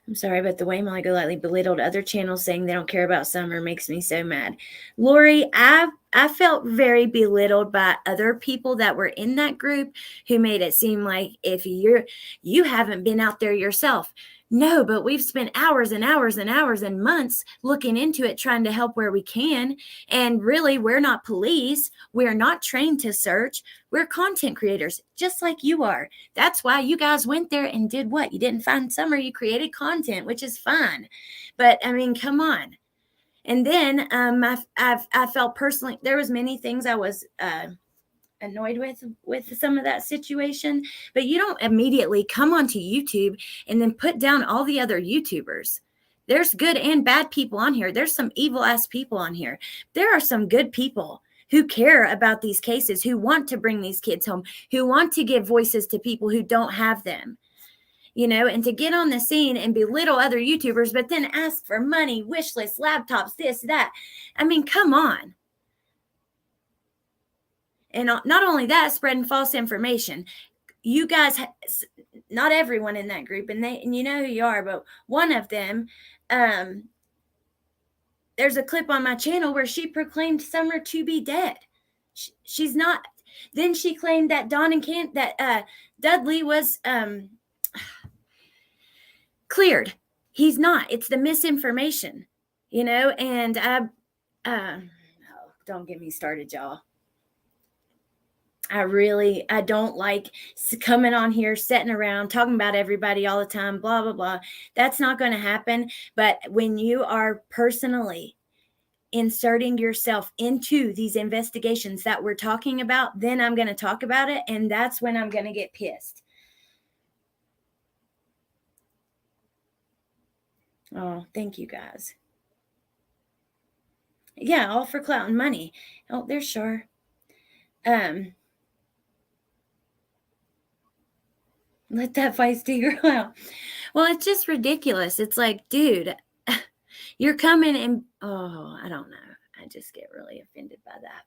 [SPEAKER 2] I'm sorry, but the way Molly Golightly belittled other channels saying they don't care about Summer makes me so mad. Lori, I felt very belittled by other people that were in that group who made it seem like if you haven't been out there yourself. No, but we've spent hours and hours and hours and months looking into it, trying to help where we can. And really, we're not police. We're not trained to search. We're content creators, just like you are. That's why you guys went there and did what? You didn't find Summer. You created content, which is fine. But, I mean, come on. And then I felt personally, there was many things I was annoyed with some of that situation, but you don't immediately come onto YouTube and then put down all the other YouTubers. There's good and bad people on here. There's some evil ass people on here. There are some good people who care about these cases, who want to bring these kids home, who want to give voices to people who don't have them, and to get on the scene and belittle other YouTubers, but then ask for money, wish lists, laptops, this, that. I mean, come on. And not only that, spreading false information. You guys, not everyone in that group, and you know who you are, but one of them there's a clip on my channel where she proclaimed Summer to be dead. She's not. Then she claimed that Dudley was cleared. He's not. It's the misinformation, and don't get me started, y'all. I don't like coming on here, sitting around, talking about everybody all the time, blah, blah, blah. That's not going to happen. But when you are personally inserting yourself into these investigations that we're talking about, then I'm going to talk about it. And that's when I'm going to get pissed. Oh, thank you guys. Yeah, all for clout and money. Oh, there's sure. Let that feisty girl out. Well, it's just ridiculous. It's like, dude, you're coming and, I don't know. I just get really offended by that.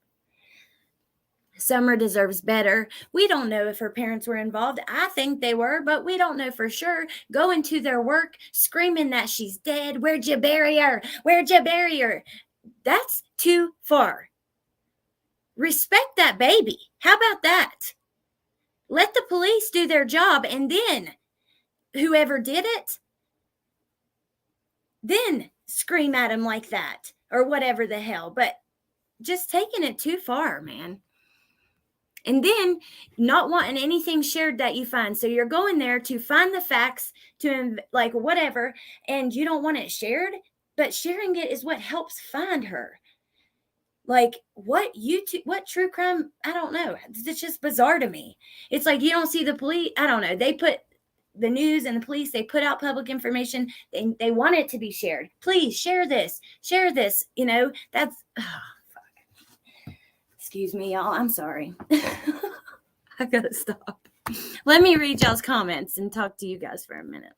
[SPEAKER 2] Summer deserves better. We don't know if her parents were involved. I think they were, but we don't know for sure. Going to their work, screaming that she's dead. Where'd you bury her? Where'd you bury her? That's too far. Respect that baby. How about that? Let the police do their job, and then whoever did it, then scream at him like that or whatever the hell. But just taking it too far, man. And then not wanting anything shared that you find. So you're going there to find the facts, to like whatever, and you don't want it shared, but sharing it is what helps find her. Like what true crime? I don't know. It's just bizarre to me. It's like you don't see the police. I don't know. They put the news and the police, they put out public information. They want it to be shared. Please share this. Share this. That's, fuck. Excuse me, y'all. I'm sorry. I gotta stop. Let me read y'all's comments and talk to you guys for a minute.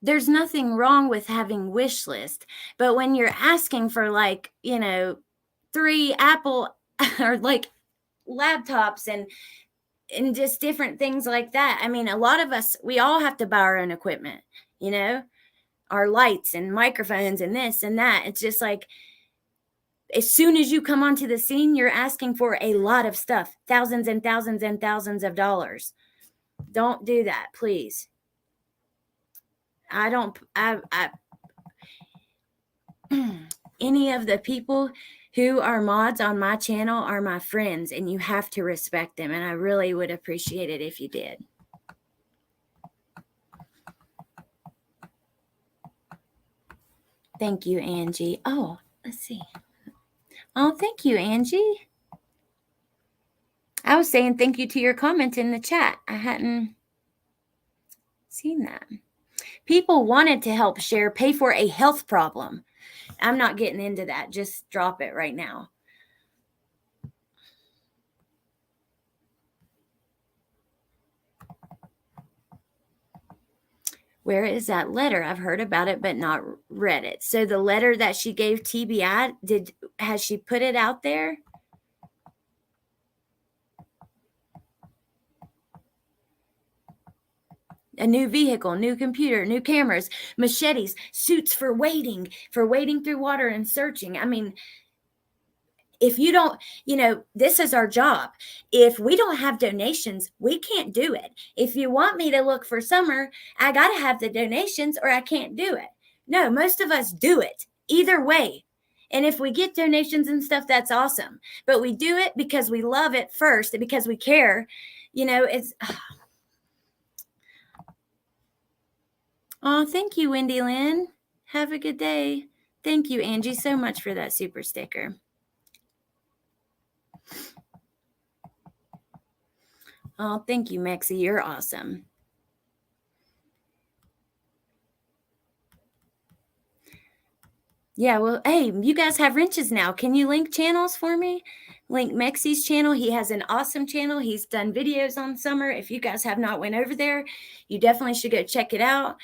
[SPEAKER 2] There's nothing wrong with having wish list, but when you're asking for 3 Apple or laptops and just different things like that. I mean, a lot of us, we all have to buy our own equipment, our lights and microphones and this and that. It's just like, as soon as you come onto the scene, you're asking for a lot of stuff, thousands and thousands and thousands of dollars. Don't do that, please. Any of the people who are mods on my channel are my friends, and you have to respect them. And I really would appreciate it if you did. Thank you, Angie. Oh, let's see. Oh, thank you, Angie. I was saying thank you to your comment in the chat. I hadn't seen that. People wanted to help share, pay for a health problem. I'm not getting into that. Just drop it right now. Where is that letter? I've heard about it, but not read it. So the letter that she gave TBI, has she put it out there? A new vehicle, new computer, new cameras, machetes, suits for wading through water and searching. I mean, if you don't, this is our job. If we don't have donations, we can't do it. If you want me to look for Summer, I got to have the donations or I can't do it. No, most of us do it either way. And if we get donations and stuff, that's awesome. But we do it because we love it first and because we care. It's... Oh, thank you, Wendy Lynn. Have a good day. Thank you, Angie, so much for that super sticker. Oh, thank you, Mexi. You're awesome. Yeah, well, hey, you guys have wrenches now. Can you link channels for me? Link Mexi's channel. He has an awesome channel. He's done videos on Summer. If you guys have not went over there, you definitely should go check it out.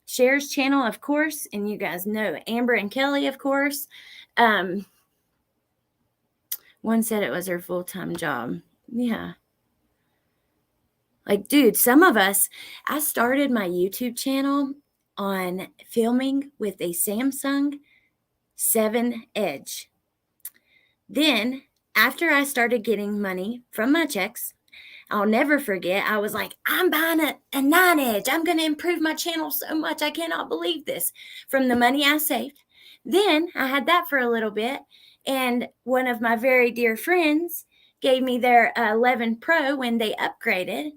[SPEAKER 2] Cher's channel, of course, and you guys know Amber and Kelly, of course. What One said it was her full-time job. Yeah. Like, dude, some of us, I started my YouTube channel on filming with a Samsung 7 Edge. Then, after I started getting money from my checks, I'll never forget, I was like, I'm buying a 9 Edge. I'm going to improve my channel so much. I cannot believe this. From the money I saved. Then I had that for a little bit. And one of my very dear friends gave me their 11 Pro when they upgraded.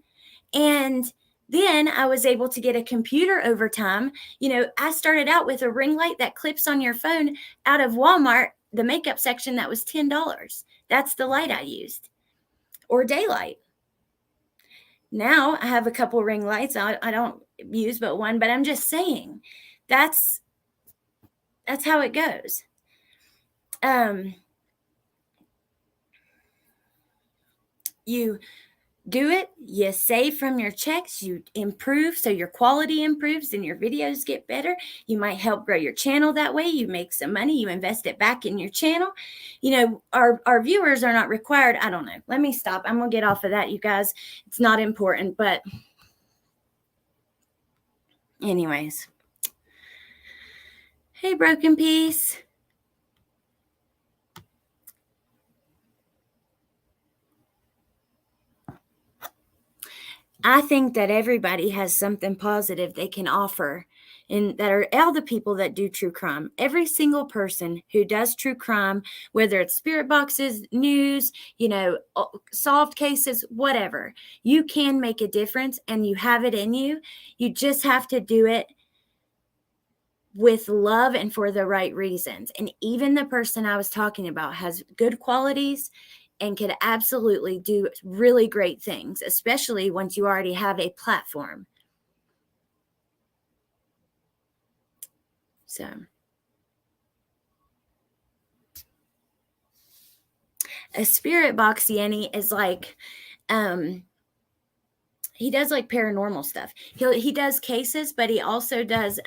[SPEAKER 2] And then I was able to get a computer over time. You know, I started out with a ring light that clips on your phone out of Walmart, the makeup section that was $10. That's the light I used. Or daylight. Now I have a couple ring lights I don't use but one, but I'm just saying that's how it goes. You do it, you save from your checks, you improve so your quality improves and your videos get better. You might help grow your channel that way. You make some money, you invest it back in your channel. You know, our viewers are not required. I don't know. Let me stop. I'm going to get off of that, you guys. It's not important, but anyways. Hey, Broken Piece. I think that everybody has something positive they can offer, and that are all the people that do true crime. Every single person who does true crime, whether it's spirit boxes, news, you know, solved cases, whatever, you can make a difference and you have it in you. You just have to do it with love and for the right reasons. And even the person I was talking about has good qualities and could absolutely do really great things, especially once you already have a platform. So, a spirit box Yenny is like, he does like paranormal stuff. He does cases, but he also does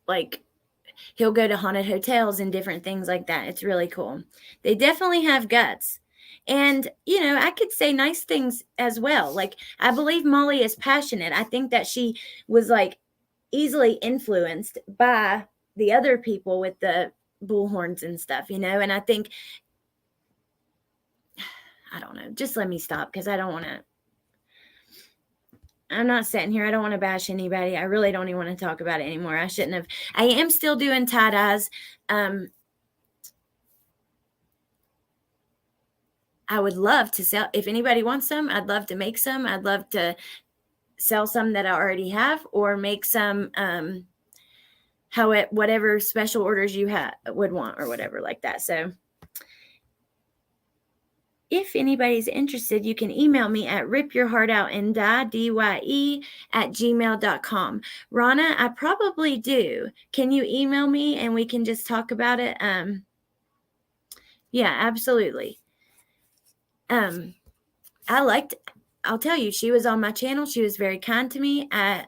[SPEAKER 2] like he'll go to haunted hotels and different things like that. It's really cool. They definitely have guts. And, you know, I could say nice things as well. Like, I believe Molly is passionate. I think that she was like easily influenced by the other people with the bullhorns and stuff, you know. And I think, I don't know, just let me stop because I don't want to. I'm not sitting here. I don't want to bash anybody. I really don't even want to talk about it anymore. I shouldn't have. I am still doing tie-dyes. I would love to sell. If anybody wants some, I'd love to make some. I'd love to sell some that I already have or make some whatever special orders you would want or whatever like that. So if anybody's interested, you can email me at ripyourheartoutandie, DYE, @gmail.com. Rana, I probably do. Can you email me and we can just talk about it? Yeah, absolutely. I'll tell you, she was on my channel. She was very kind to me. I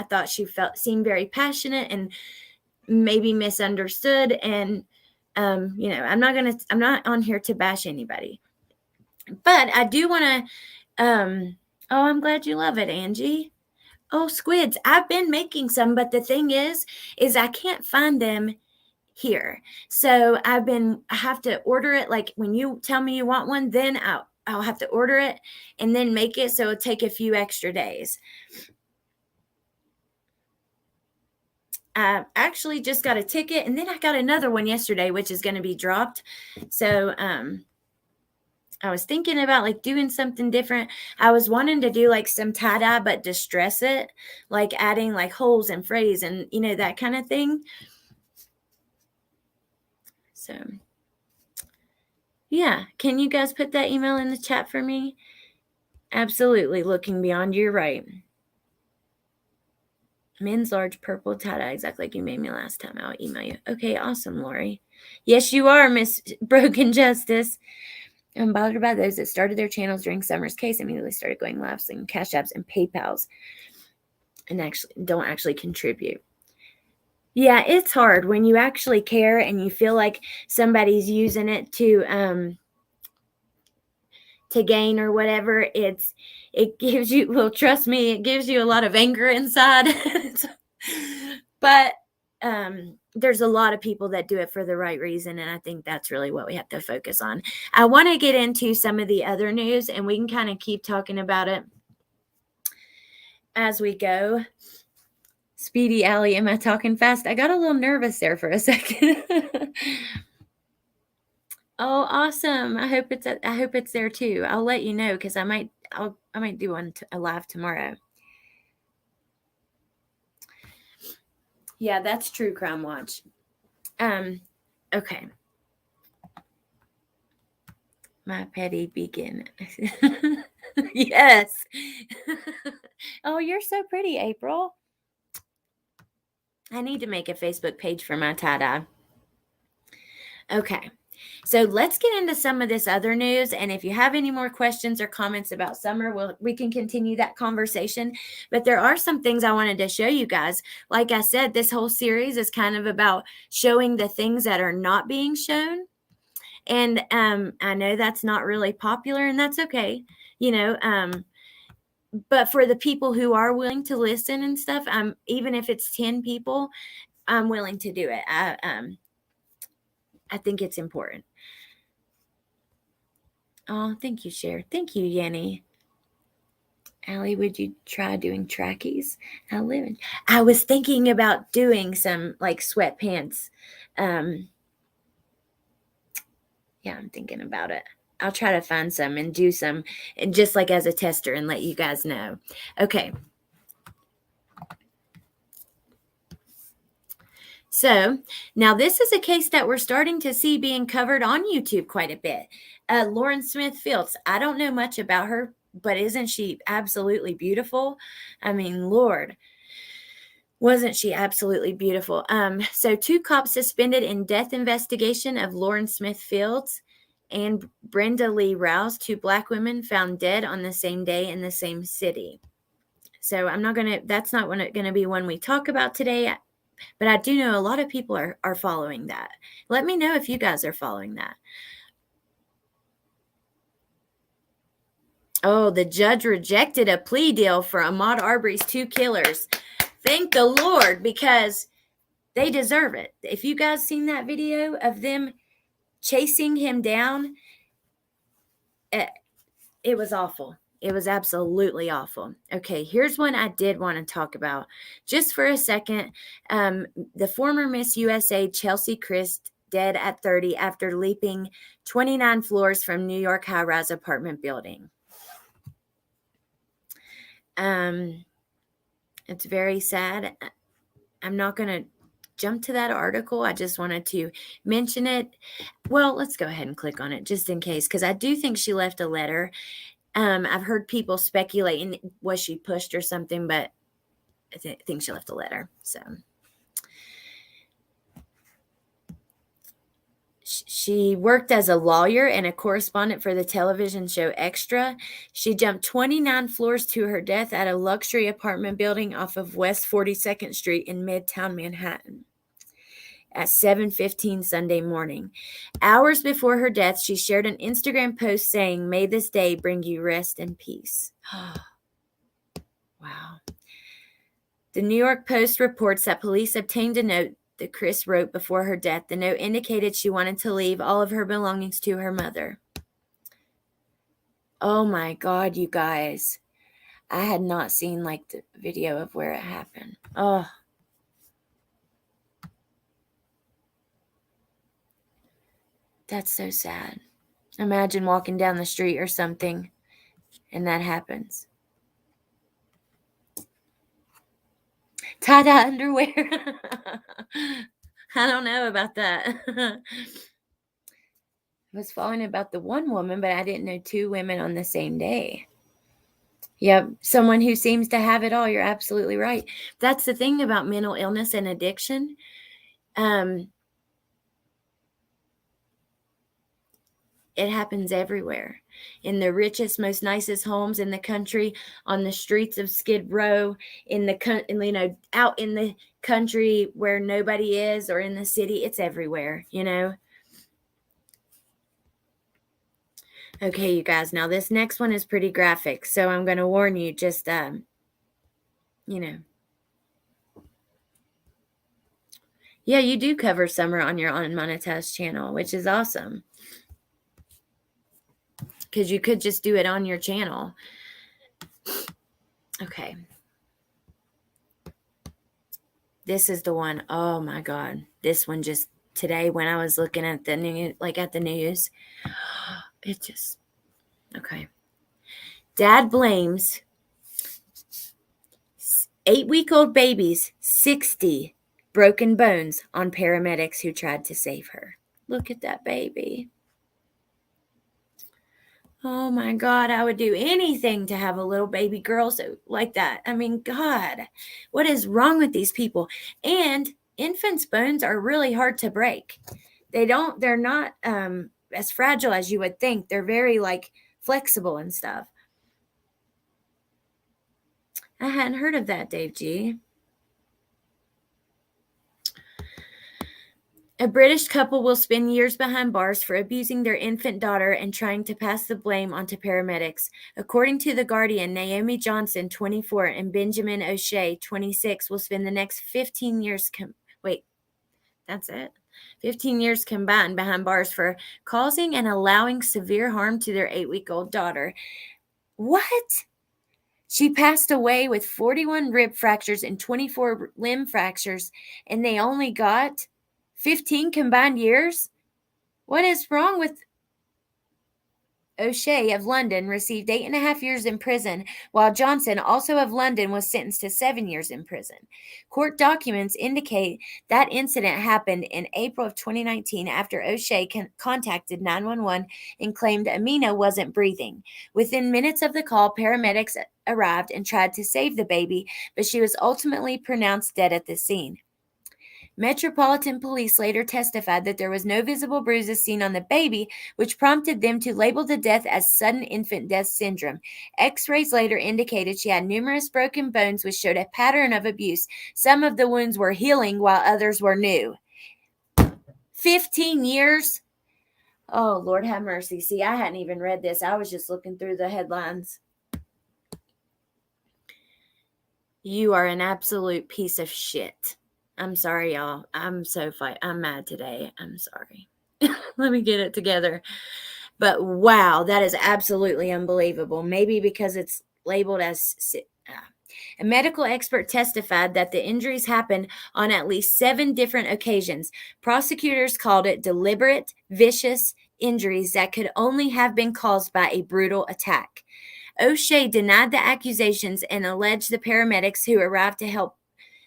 [SPEAKER 2] thought she seemed very passionate and maybe misunderstood. And, you know, I'm not on here to bash anybody. But I do want to, I'm glad you love it, Angie. Oh, squids. I've been making some, but the thing is I can't find them here. So I have to order it. Like when you tell me you want one, then I'll have to order it and then make it. So it'll take a few extra days. I actually just got a ticket and then I got another one yesterday, which is going to be dropped. So, I was thinking about like doing something different. I was wanting to do like some tie-dye, but distress it, like adding like holes and frays and, you know, that kind of thing. So, yeah. Can you guys put that email in the chat for me? Absolutely. Looking beyond, you're right. Men's large purple tie-dye, exactly like you made me last time. I'll email you. Okay, awesome, Lori. Yes, you are, Miss Broken Justice. I'm bothered by those that started their channels during Summer's case, immediately started going live, selling Cash Apps and PayPals, and don't actually contribute. Yeah, it's hard when you actually care and you feel like somebody's using it to gain or whatever. It gives you, well, trust me, it gives you a lot of anger inside. But there's a lot of people that do it for the right reason, and I think that's really what we have to focus on. I want to get into some of the other news, and we can kind of keep talking about it as we go. Speedy Alley, am I talking fast? I got a little nervous there for a second. Oh, awesome! I hope it's there too. I'll let you know because I might do a live tomorrow. Yeah, that's True Crime Watch. Okay. My petty beacon. Yes. Oh, you're so pretty, April. I need to make a Facebook page for my tie-dye. Okay. So let's get into some of this other news. And if you have any more questions or comments about summer, we can continue that conversation. But there are some things I wanted to show you guys. Like I said, this whole series is kind of about showing the things that are not being shown. And I know that's not really popular, and that's okay. But for the people who are willing to listen and stuff, even if it's 10 people, I'm willing to do it. I think it's important. Oh, thank you, Cher. Thank you, Yenny. Allie, would you try doing trackies? I was thinking about doing some like sweatpants. Yeah, I'm thinking about it. I'll try to find some and do some, and just like as a tester, and let you guys know. Okay. So now this is a case that we're starting to see being covered on YouTube quite a bit. Lauren Smith Fields. I don't know much about her, but isn't she absolutely beautiful? I mean, Lord, wasn't she absolutely beautiful? So 2 cops suspended in death investigation of Lauren Smith Fields and Brenda Lee Rouse, 2 Black women found dead on the same day in the same city. So that's not going to be one we talk about today. But I do know a lot of people are following that. Let me know if you guys are following that. Oh, the judge rejected a plea deal for Ahmaud Arbery's 2 killers. Thank the Lord, because they deserve it. If you guys seen that video of them chasing him down, it was awful. It was absolutely awful. Okay, here's one I did want to talk about just for a second. The former Miss USA, Chelsea Christ, dead at 30 after leaping 29 floors from New York high-rise apartment building. It's very sad. I'm not going to jump to that article. I just wanted to mention it. Well, let's go ahead and click on it just in case, because I do think she left a letter. I've heard people speculating, was she pushed or something, but I think she left a letter. So she worked as a lawyer and a correspondent for the television show Extra. She jumped 29 floors to her death at a luxury apartment building off of West 42nd Street in Midtown Manhattan at 7:15 Sunday morning. Hours before her death, she shared an Instagram post saying, "May this day bring you rest and peace." Wow. The New York Post reports that police obtained a note that Chris wrote before her death. The note indicated she wanted to leave all of her belongings to her mother. Oh my God, you guys. I had not seen like the video of where it happened. Oh. That's so sad. Imagine walking down the street or something and that happens. Tie-dye underwear. I don't know about that. I was following about the one woman, but I didn't know 2 women on the same day. Yep, someone who seems to have it all. You're absolutely right. That's the thing about mental illness and addiction. It happens everywhere. In the richest, most nicest homes in the country, on the streets of Skid Row, out in the country where nobody is, or in the city. It's everywhere, Okay, you guys. Now this next one is pretty graphic, so I'm going to warn you. Just Yeah, you do cover summer on your unmonetized channel, which is awesome. Because you could just do it on your channel. Okay. This is the one. Oh my God. This one just today when I was looking at the news, it just, okay. Dad blames 8-week-old baby's 60 broken bones on paramedics who tried to save her. Look at that baby. Oh my God, I would do anything to have a little baby girl like that. I mean, God, what is wrong with these people? And infants' bones are really hard to break. They're not as fragile as you would think. They're very flexible and stuff. I hadn't heard of that, Dave G. A British couple will spend years behind bars for abusing their infant daughter and trying to pass the blame onto paramedics. According to The Guardian, Naomi Johnson, 24, and Benjamin O'Shea, 26, will spend the next 15 years 15 years combined behind bars for causing and allowing severe harm to their 8-week-old daughter. What? She passed away with 41 rib fractures and 24 limb fractures, and they only got 15 combined years? What is wrong with O'Shea of London received 8.5 years in prison, while Johnson, also of London, was sentenced to 7 years in prison. Court documents indicate that incident happened in April of 2019 after O'Shea contacted 911 and claimed Amina wasn't breathing. Within minutes of the call, paramedics arrived and tried to save the baby, but she was ultimately pronounced dead at the scene. Metropolitan Police later testified that there was no visible bruises seen on the baby, which prompted them to label the death as sudden infant death syndrome. X-rays later indicated she had numerous broken bones, which showed a pattern of abuse. Some of the wounds were healing, while others were new. 15 years? Oh, Lord have mercy. See, I hadn't even read this. I was just looking through the headlines. You are an absolute piece of shit. I'm sorry, y'all. I'm mad today. I'm sorry. Let me get it together. But wow, that is absolutely unbelievable. Maybe because it's labeled as... A medical expert testified that the injuries happened on at least 7 different occasions. Prosecutors called it deliberate, vicious injuries that could only have been caused by a brutal attack. O'Shea denied the accusations and alleged the paramedics who arrived to help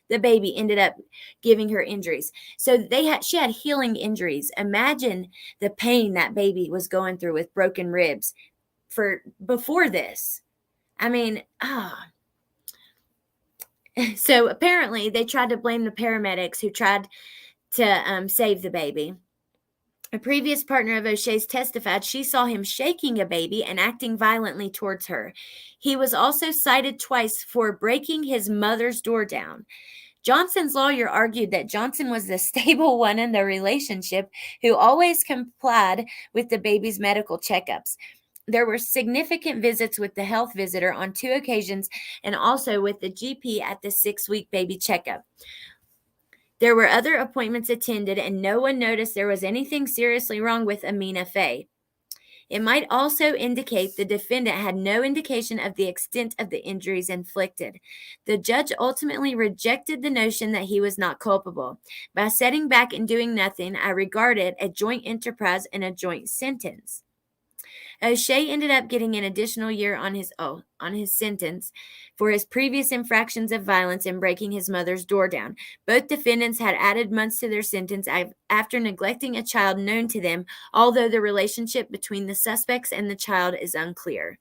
[SPEAKER 2] the baby ended up giving her injuries. So she had healing injuries. Imagine the pain that baby was going through with broken ribs before this. I mean, So apparently they tried to blame the paramedics who tried to save the baby. A previous partner of O'Shea's testified she saw him shaking a baby and acting violently towards her. He was also cited twice for breaking his mother's door down. Johnson's lawyer argued that Johnson was the stable one in the relationship who always complied with the baby's medical checkups. There were significant visits with the health visitor on 2 occasions and also with the GP at the 6-week baby checkup. There were other appointments attended, and no one noticed there was anything seriously wrong with Amina Faye. It might also indicate the defendant had no indication of the extent of the injuries inflicted. The judge ultimately rejected the notion that he was not culpable. By sitting back and doing nothing, I regard it a joint enterprise and a joint sentence. O'Shea ended up getting an additional year on his sentence for his previous infractions of violence and breaking his mother's door down. Both defendants had added months to their sentence after neglecting a child known to them, although the relationship between the suspects and the child is unclear.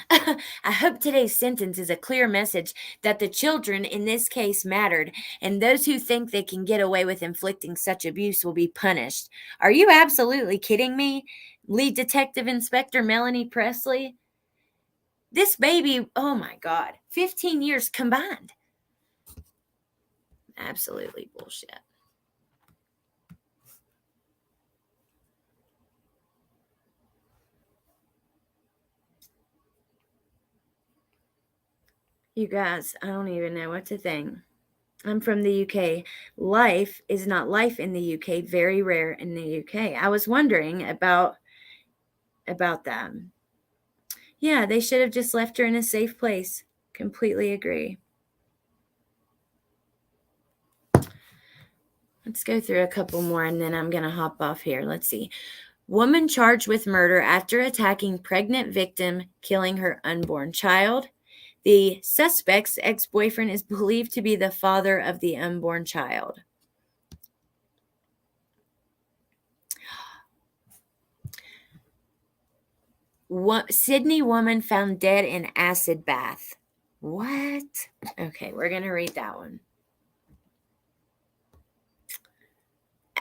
[SPEAKER 2] I hope today's sentence is a clear message that the children in this case mattered, and those who think they can get away with inflicting such abuse will be punished. Are you absolutely kidding me? Lead Detective Inspector Melanie Presley? This baby, oh my God, 15 years combined. Absolutely bullshit. You guys, I don't even know what to think. I'm from the UK. Life is not life in the UK. Very rare in the UK. I was wondering about that. Yeah, they should have just left her in a safe place. Completely agree. Let's go through a couple more and then I'm going to hop off here. Let's see. Woman charged with murder after attacking pregnant victim, killing her unborn child. The suspect's ex-boyfriend is believed to be the father of the unborn child. Sydney woman found dead in acid bath. What? Okay, we're going to read that one.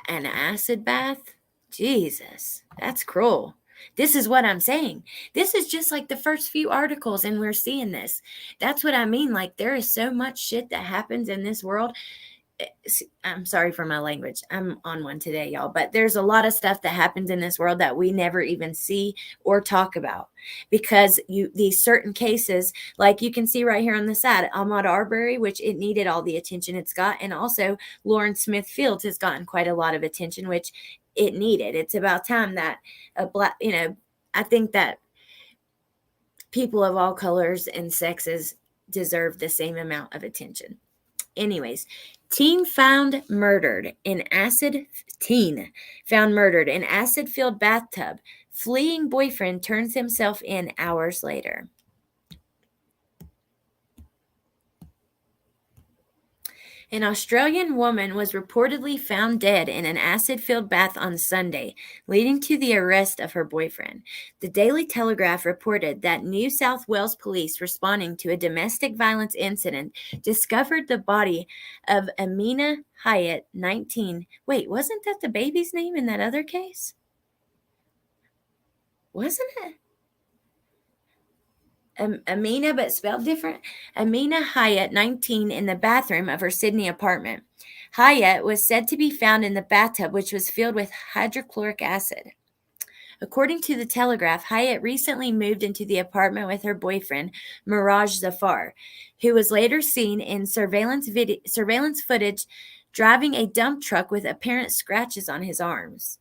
[SPEAKER 2] An acid bath? Jesus, that's cruel. This is what I'm saying. This is just like the first few articles, and we're seeing this. That's what I mean. Like, there is so much shit that happens in this world. I'm sorry for my language. I'm on one today, y'all. But there's a lot of stuff that happens in this world that we never even see or talk about because these certain cases, like you can see right here on the side, Ahmaud Arbery, which it needed all the attention it's got, and also Lauren Smith Fields has gotten quite a lot of attention, which it needed. It's about time that I think that people of all colors and sexes deserve the same amount of attention. Anyways, teen found murdered in acid-filled bathtub. Fleeing boyfriend turns himself in hours later. An Australian woman was reportedly found dead in an acid-filled bath on Sunday, leading to the arrest of her boyfriend. The Daily Telegraph reported that New South Wales police responding to a domestic violence incident discovered the body of Amina Hyatt, 19. Wait, wasn't that the baby's name in that other case? Wasn't it? Amina, but spelled different. Amina Hyatt, 19, in the bathroom of her Sydney apartment. Hyatt was said to be found in the bathtub, which was filled with hydrochloric acid. According to the Telegraph, Hyatt recently moved into the apartment with her boyfriend, Miraj Zafar, who was later seen in surveillance footage driving a dump truck with apparent scratches on his arms.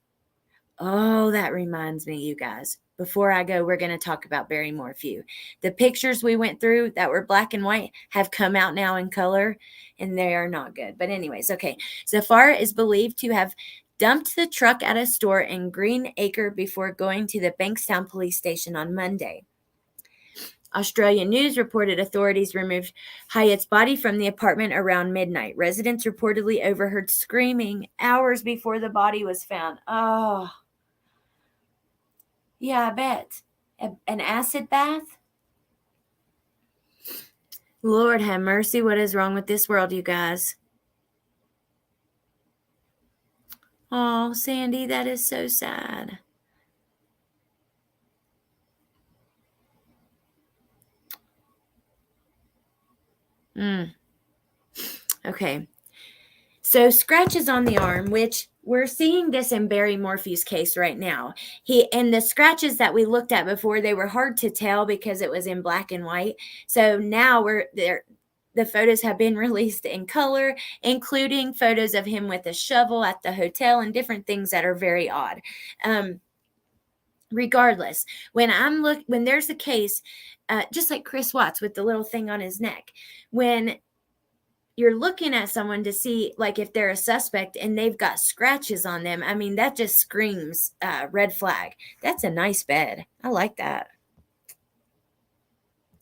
[SPEAKER 2] Oh, that reminds me, you guys. Before I go, we're going to talk about Barry Morphew. The pictures we went through that were black and white have come out now in color, and they are not good. But anyways, okay. Zafar is believed to have dumped the truck at a store in Green Acre before going to the Bankstown police station on Monday. Australian News reported authorities removed Hyatt's body from the apartment around midnight. Residents reportedly overheard screaming hours before the body was found. Oh, yeah, I bet. An acid bath? Lord have mercy. What is wrong with this world, you guys? Oh, Sandy, that is so sad. Okay. So scratches on the arm, which we're seeing this in Barry Morphew's case right now. And the scratches that we looked at before, they were hard to tell because it was in black and white. So now the photos have been released in color, including photos of him with a shovel at the hotel and different things that are very odd. Regardless, when there's a case, just like Chris Watts with the little thing on his neck, when you're looking at someone to see like if they're a suspect and they've got scratches on them, I mean, that just screams red flag. That's a nice bed. I like that.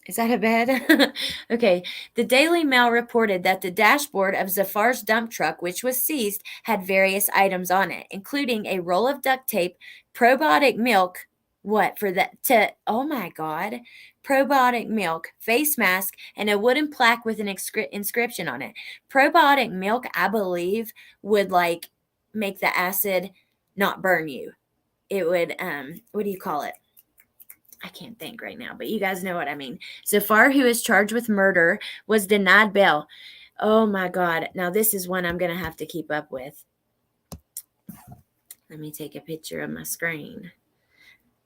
[SPEAKER 2] Is that a bed? Okay. The Daily Mail reported that the dashboard of Zafar's dump truck, which was seized, had various items on it, including a roll of duct tape, probiotic milk, What for that to oh my god, probiotic milk, face mask, and a wooden plaque with an inscription on it. Probiotic milk, I believe, would like make the acid not burn you. It would what do you call it? I can't think right now, but you guys know what I mean. Zafar, who is charged with murder, was denied bail. Oh my god. Now this is one I'm going to have to keep up with. Let me take a picture of my screen.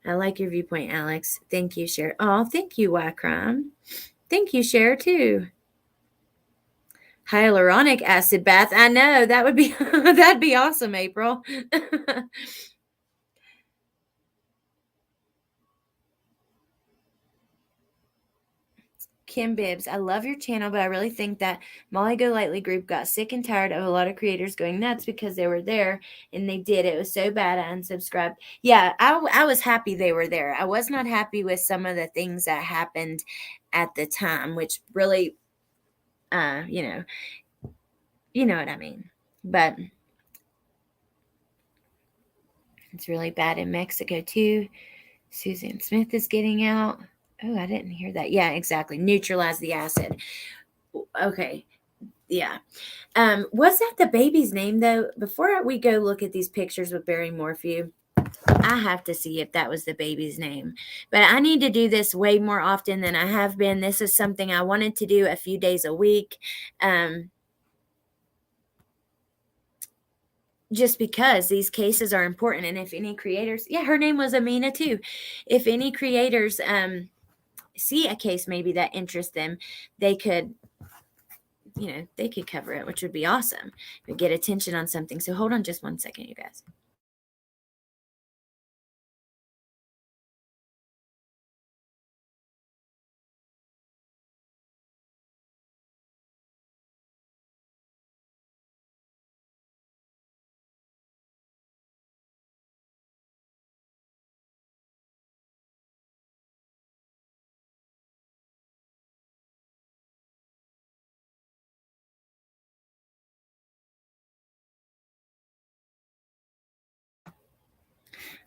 [SPEAKER 2] I like your viewpoint, Alex. Thank you, Cher. Oh, thank you, Crime. Thank you, Cher, too. Hyaluronic acid bath. I know that would be that'd be awesome, April. Kim Bibbs, I love your channel, but I really think that Molly Go Lightly group got sick and tired of a lot of creators going nuts because they were there and they did. It was so bad I unsubscribed. Yeah, I was happy they were there. I was not happy with some of the things that happened at the time, which really, you know what I mean. But it's really bad in Mexico too. Susan Smith is getting out. Oh, I didn't hear that. Yeah, exactly. Neutralize the acid. Okay. Yeah. Was that the baby's name though? Before we go look at these pictures with Barry Morphew, I have to see if that was the baby's name. But I need to do this way more often than I have been. This is something I wanted to do a few days a week. Just because these cases are important. And if any creators, yeah, her name was Amina too. If any creators see a case maybe that interests them, they could they could cover it, which would be awesome. We get attention on something. So hold on just 1 second, you guys.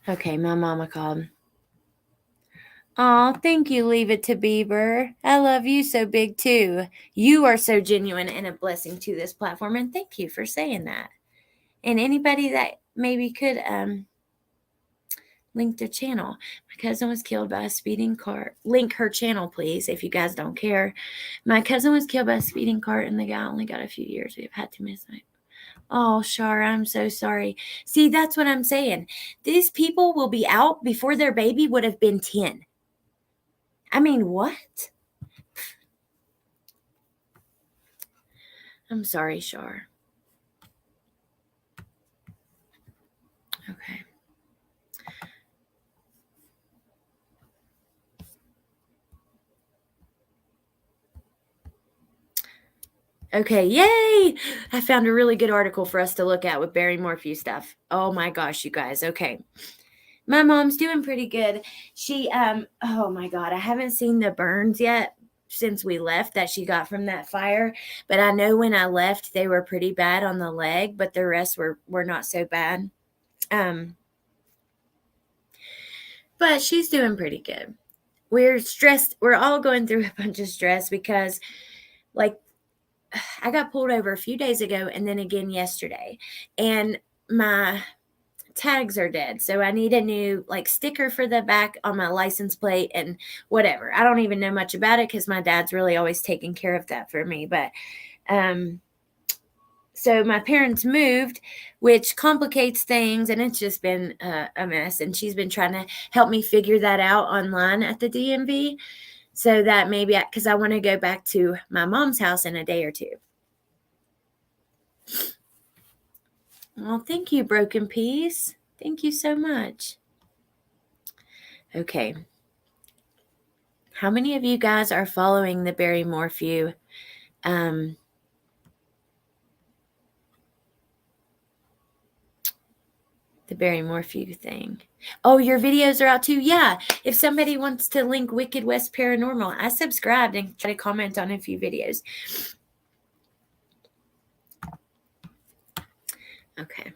[SPEAKER 2] Okay, my mama called. Oh, thank you, Leave It to Beaver. I love you so big too. You are so genuine and a blessing to this platform, and thank you for saying that. And anybody that maybe could link their channel. My cousin was killed by a speeding car. Link her channel, please, if you guys don't care. My cousin was killed by a speeding car, and the guy only got a few years. We've had to miss him. Oh, Shar, I'm so sorry. See, that's what I'm saying. These people will be out before their baby would have been 10. I mean, what? I'm sorry, Shar. Okay. Okay, yay! I found a really good article for us to look at with Barry Morphew stuff. Oh my gosh, you guys. Okay. My mom's doing pretty good. She oh my god, I haven't seen the burns yet since we left that she got from that fire, but I know when I left they were pretty bad on the leg, but the rest were not so bad. But she's doing pretty good. We're stressed. We're all going through a bunch of stress because like I got pulled over a few days ago and then again yesterday, and my tags are dead. So I need a new like sticker for the back on my license plate and whatever. I don't even know much about it because my dad's really always taking care of that for me. But so my parents moved, which complicates things, and it's just been a mess. And she's been trying to help me figure that out online at the DMV so that maybe because I want to go back to my mom's house in a day or two. Well, thank you, Broken Piece. Thank you so much. Okay. How many of you guys are following the Barry Morphew? The Barry Morphew thing. Oh, your videos are out too? Yeah. If somebody wants to link Wicked West Paranormal, I subscribed and try to comment on a few videos. Okay.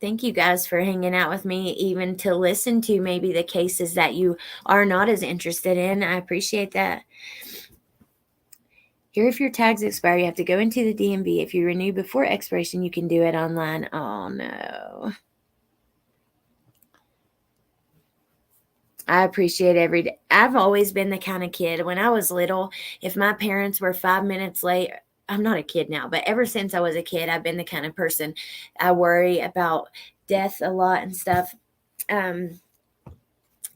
[SPEAKER 2] thank you guys for hanging out with me, even to listen to maybe the cases that you are not as interested in. I appreciate that. Here, if your tags expire, you have to go into the DMV. If you renew before expiration, you can do it online. Oh, no. I appreciate every day. I've always been the kind of kid, when I was little, if my parents were 5 minutes late, I'm not a kid now, but ever since I was a kid, I've been the kind of person, I worry about death a lot and stuff.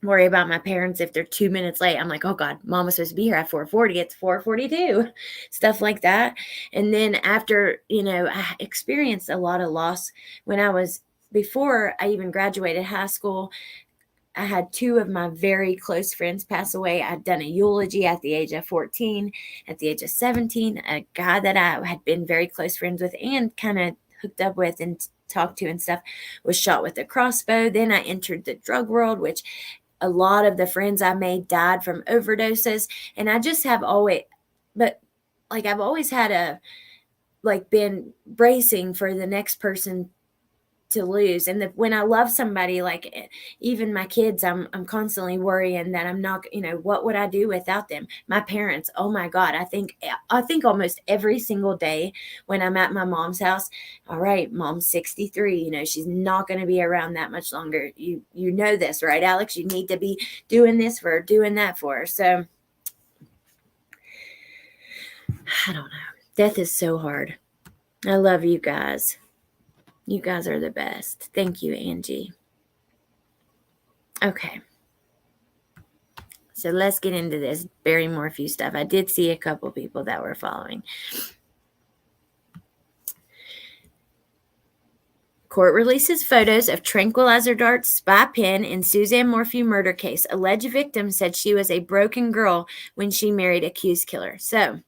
[SPEAKER 2] Worry about my parents if they're 2 minutes late. I'm like, oh God, mom was supposed to be here at 4:40. It's 4:42, stuff like that. And then after, I experienced a lot of loss before I even graduated high school. I had 2 of my very close friends pass away. I'd done a eulogy at the age of 14, at the age of 17, a guy that I had been very close friends with and kind of hooked up with and talked to and stuff was shot with a crossbow. Then I entered the drug world, which a lot of the friends I made died from overdoses. And I just have always, but like I've always had been bracing for the next person to lose. And when I love somebody, like even my kids, I'm constantly worrying that I'm not, what would I do without them? My parents, oh my God, I think almost every single day when I'm at my mom's house, all right, mom's 63, she's not going to be around that much longer. You know this, right, Alex? You need to be doing this for her, doing that for her. So I don't know. Death is so hard. I love you guys. You guys are the best. Thank you, Angie. Okay. So let's get into this Barry Morphew stuff. I did see a couple people that were following. Court releases photos of tranquilizer darts, spy pen in Suzanne Morphew murder case. Alleged victim said she was a broken girl when she married accused killer. So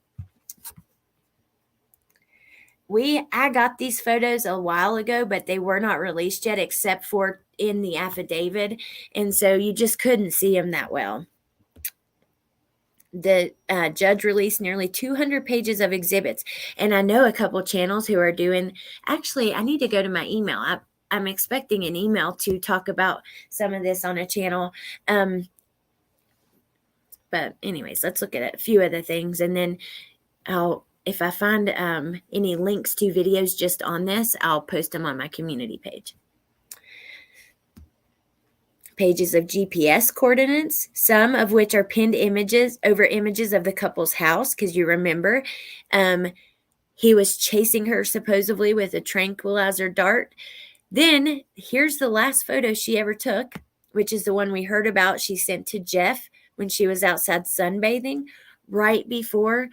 [SPEAKER 2] I got these photos a while ago, but they were not released yet except for in the affidavit. And so you just couldn't see them that well. The judge released nearly 200 pages of exhibits. And I know a couple channels who are doing, actually, I need to go to my email. I'm expecting an email to talk about some of this on a channel. But anyways, let's look at a few of the things. And then if I find any links to videos just on this, I'll post them on my community page. Pages of GPS coordinates, some of which are pinned images of the couple's house, because you remember he was chasing her supposedly with a tranquilizer dart. Then here's the last photo she ever took, which is the one we heard about she sent to Jeff when she was outside sunbathing, right before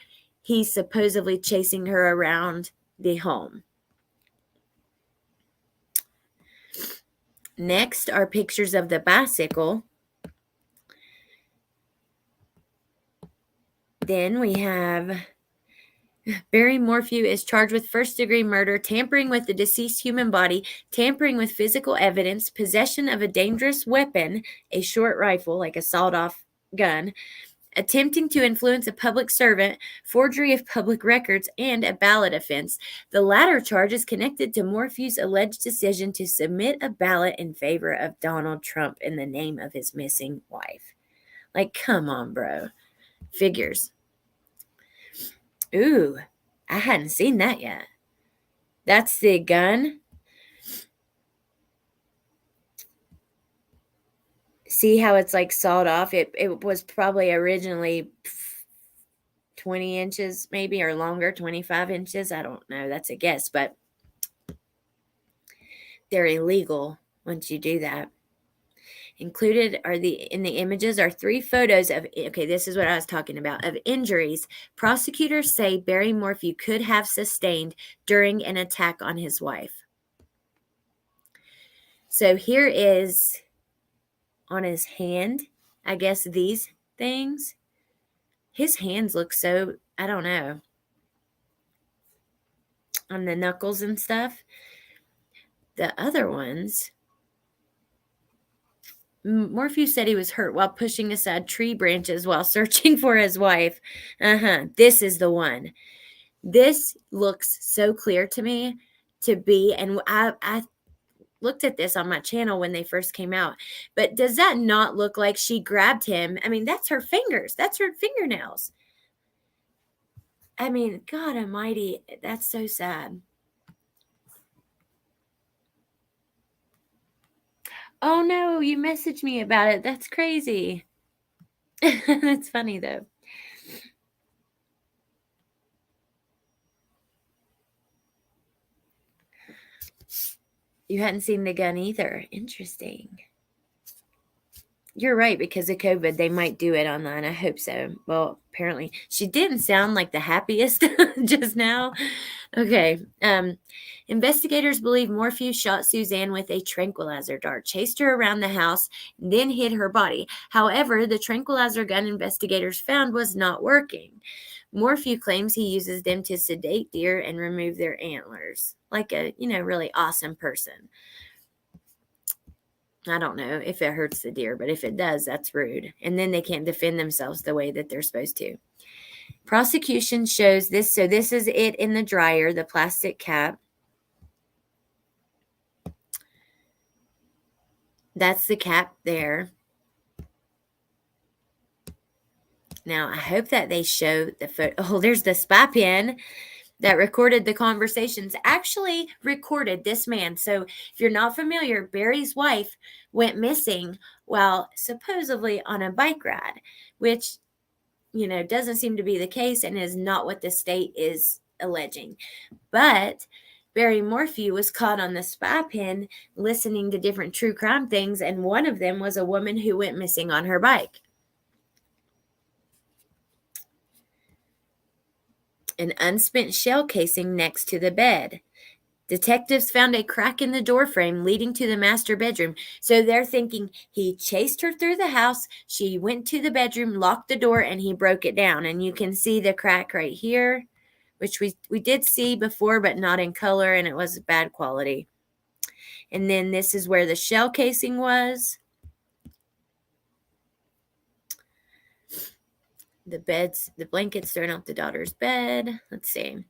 [SPEAKER 2] he's supposedly chasing her around the home. Next are pictures of the bicycle. Then we have Barry Morphew is charged with first-degree murder, tampering with the deceased human body, tampering with physical evidence, possession of a dangerous weapon, a short rifle, like a sawed-off gun, attempting to influence a public servant, forgery of public records, and a ballot offense. The latter charge is connected to Morphew's alleged decision to submit a ballot in favor of Donald Trump in the name of his missing wife. Like, come on, bro. Figures. Ooh, I hadn't seen that yet. That's the gun. See how it's like sawed off? It was probably originally 20 inches maybe, or longer, 25 inches. I don't know. That's a guess, but they're illegal once you do that. Included in the images are 3 photos of, okay, this is what I was talking about, of injuries prosecutors say Barry Morphew could have sustained during an attack on his wife. So here is on his hand, I guess these things. His hands look so, I don't know, on the knuckles and stuff. The other ones, Morphew said he was hurt while pushing aside tree branches while searching for his wife. This is the one. This looks so clear to me to be, and I looked at this on my channel when they first came out. But does that not look like she grabbed him? I mean, that's her fingers. That's her fingernails. I mean, God almighty, that's so sad. Oh no, you messaged me about it. That's crazy. That's funny though. You hadn't seen the gun either. Interesting. You're right, because of COVID, they might do it online. I hope so. Well, apparently, she didn't sound like the happiest just now. Okay. Investigators believe Morphew shot Suzanne with a tranquilizer dart, chased her around the house, then hid her body. However, the tranquilizer gun investigators found was not working. Morphew claims he uses them to sedate deer and remove their antlers, like a, really awesome person. I don't know if it hurts the deer, but if it does, that's rude. And then they can't defend themselves the way that they're supposed to. Prosecution shows this. So this is it in the dryer, the plastic cap. That's the cap there. Now, I hope that they show the photo. Oh, there's the spy pen that recorded the conversations, actually recorded this man. So if you're not familiar, Barry's wife went missing while supposedly on a bike ride, which, doesn't seem to be the case and is not what the state is alleging. But Barry Morphew was caught on the spy pen listening to different true crime things, and one of them was a woman who went missing on her bike. An unspent shell casing next to the bed. Detectives found a crack in the door frame leading to the master bedroom. So they're thinking he chased her through the house. She went to the bedroom, locked the door, and he broke it down. And you can see the crack right here, which we did see before, but not in color, and it was bad quality. And then this is where the shell casing was. The blankets thrown off the daughter's bed. Let's see.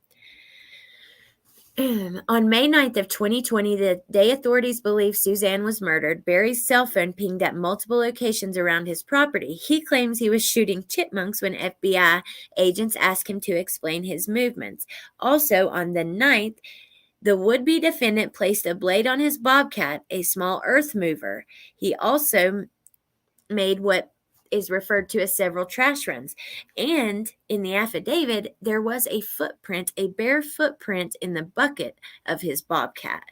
[SPEAKER 2] On May 9th of 2020, the day authorities believe Suzanne was murdered, Barry's cell phone pinged at multiple locations around his property. He claims he was shooting chipmunks when FBI agents asked him to explain his movements. Also, on the 9th, the would-be defendant placed a blade on his bobcat, a small earth mover. He also made what is referred to as several trash runs. And in the affidavit, there was a footprint, a bare footprint in the bucket of his bobcat,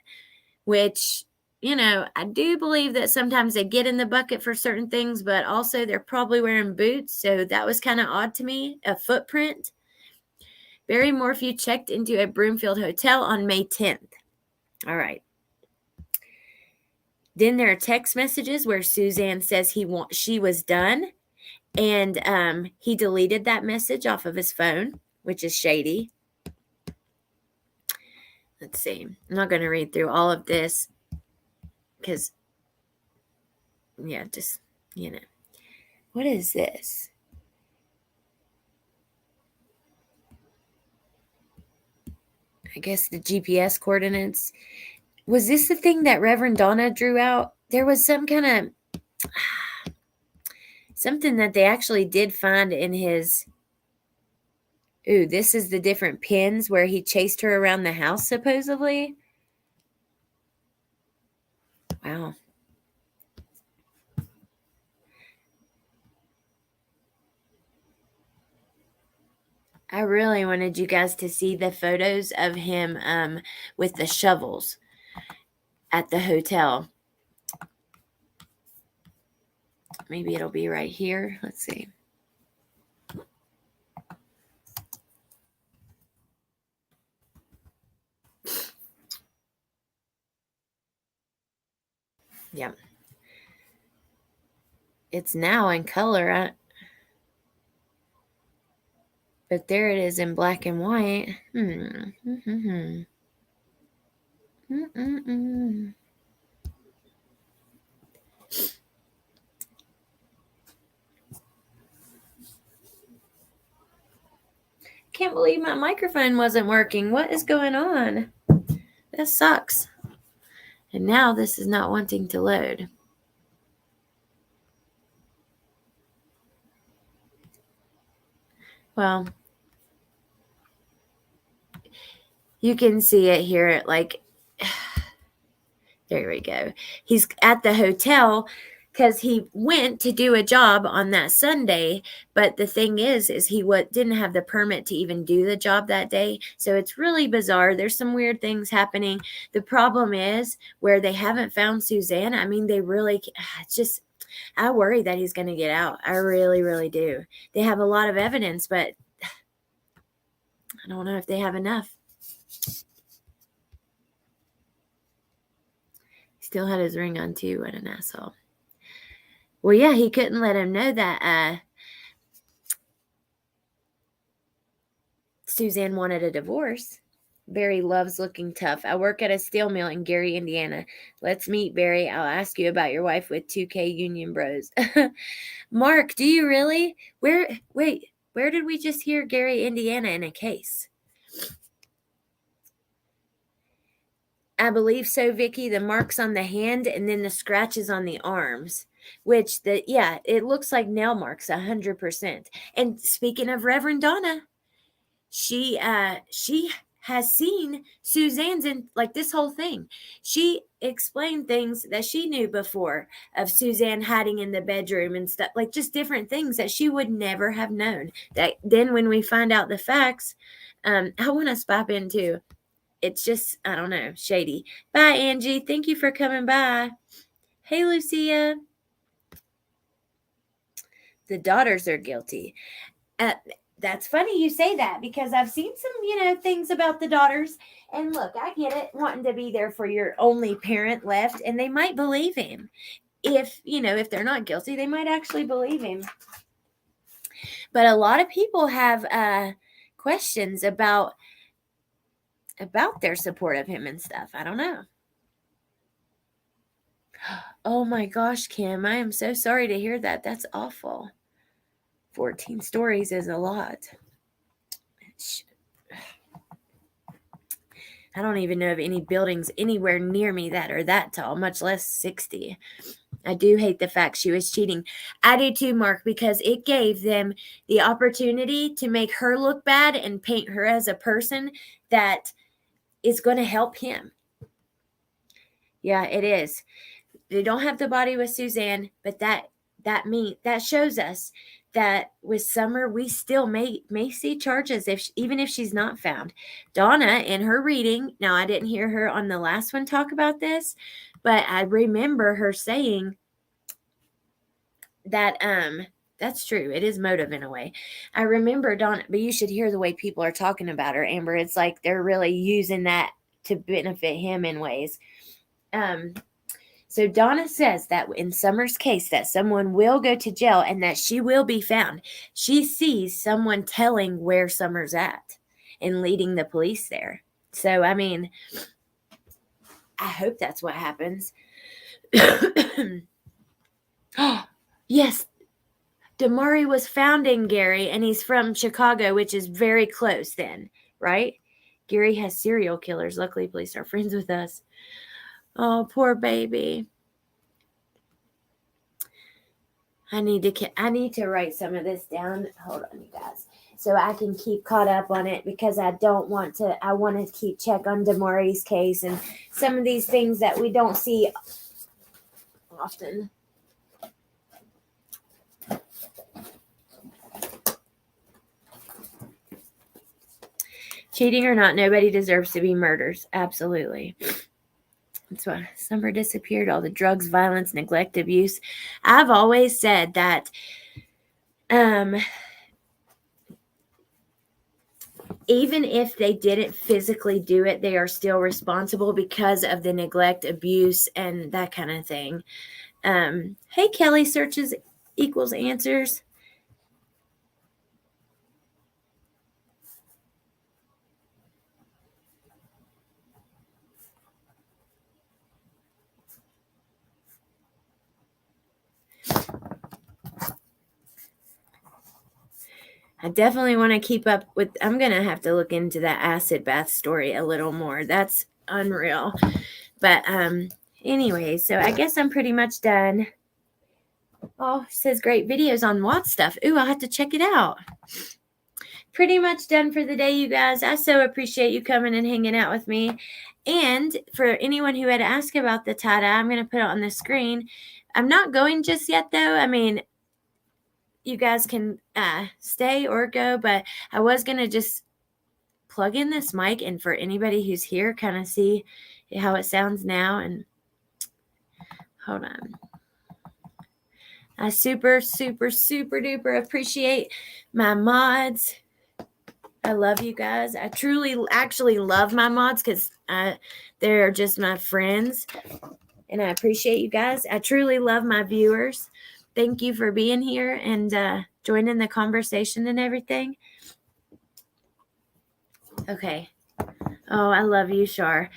[SPEAKER 2] which, I do believe that sometimes they get in the bucket for certain things, but also they're probably wearing boots. So that was kind of odd to me, a footprint. Barry Morphew checked into a Broomfield hotel on May 10th. All right. Then there are text messages where Suzanne says she was done, and he deleted that message off of his phone, which is shady. Let's see. I'm not going to read through all of this because, just, What is this? I guess the GPS coordinates. Was this the thing that Reverend Donna drew out? There was some kind of something that they actually did find in his. Ooh, this is the different pins where he chased her around the house, supposedly. Wow. I really wanted you guys to see the photos of him with the shovels at the hotel. Maybe it'll be right here. Let's see. Yep. It's now in color. But there it is in black and white. Can't believe my microphone wasn't working. What is going on? That sucks. And now this is not wanting to load. Well, you can see it here. Like, there we go. He's at the hotel because he went to do a job on that Sunday. But the thing is he didn't have the permit to even do the job that day. So it's really bizarre. There's some weird things happening. The problem is where they haven't found Suzanne. I mean, they really, it's just, I worry that he's going to get out. I really, really do. They have a lot of evidence, but I don't know if they have enough. Still had his ring on too. What an asshole. Well, yeah, he couldn't let him know that Suzanne wanted a divorce. Barry loves looking tough. I work at a steel mill in Gary, Indiana. Let's meet, Barry. I'll ask you about your wife with 2K Union Bros. Mark, do you really? Where did we just hear Gary, Indiana in a case? I believe so, Vicky. The marks on the hand and then the scratches on the arms, which it looks like nail marks 100%. And speaking of Reverend Donna, she has seen Suzanne's in like this whole thing. She explained things that she knew before of Suzanne hiding in the bedroom and stuff, like just different things that she would never have known. That then when we find out the facts, I want to pop in too. It's just, I don't know, shady. Bye, Angie. Thank you for coming by. Hey, Lucia. The daughters are guilty. That's funny you say that because I've seen some, things about the daughters. And look, I get it, wanting to be there for your only parent left. And they might believe him. If they're not guilty, they might actually believe him. But a lot of people have questions about their support of him and stuff. I don't know. Oh my gosh, Kim, I am so sorry to hear that. That's awful. 14 stories is a lot. I don't even know of any buildings anywhere near me that are that tall, much less 60. I do hate the fact she was cheating. I do too, Mark, because it gave them the opportunity to make her look bad and paint her as a person that is going to help him. Yeah, it is. They don't have the body with Suzanne, but that shows us that with Summer, we still may see charges even if she's not found. Donna, in her reading, now I didn't hear her on the last one talk about this, but I remember her saying that that's true. It is motive in a way. I remember Donna, but you should hear the way people are talking about her, Amber. It's like they're really using that to benefit him in ways. So Donna says that in Summer's case that someone will go to jail and that she will be found. She sees someone telling where Summer's at and leading the police there. So, I mean, I hope that's what happens. Oh, yes. Damari was found in Gary, and he's from Chicago, which is very close then, right? Gary has serial killers. Luckily, police are friends with us. Oh, poor baby. I need to write some of this down. Hold on, you guys. So I can keep caught up on it because I want to keep check on Damari's case and some of these things that we don't see often. Cheating or not, nobody deserves to be murdered. Absolutely. That's why Summer disappeared. All the drugs, violence, neglect, abuse. I've always said that even if they didn't physically do it, they are still responsible because of the neglect, abuse, and that kind of thing. Hey, Kelly, searches equals answers. I definitely want to keep up with, I'm going to have to look into that acid bath story a little more. That's unreal. But Anyway, so I guess I'm pretty much done. Oh, it says great videos on what stuff. Ooh, I'll have to check it out. Pretty much done for the day, you guys. I so appreciate you coming and hanging out with me. And for anyone who had asked about the tie-dye, I'm going to put it on the screen. I'm not going just yet, though. I mean, you guys can stay or go, but I was going to just plug in this mic and for anybody who's here, kind of see how it sounds now. And hold on. I super, super, super duper appreciate my mods. I love you guys. I truly actually love my mods because they're just my friends. And I appreciate you guys. I truly love my viewers. Thank you for being here and joining the conversation and everything. Okay. Oh, I love you, Shar.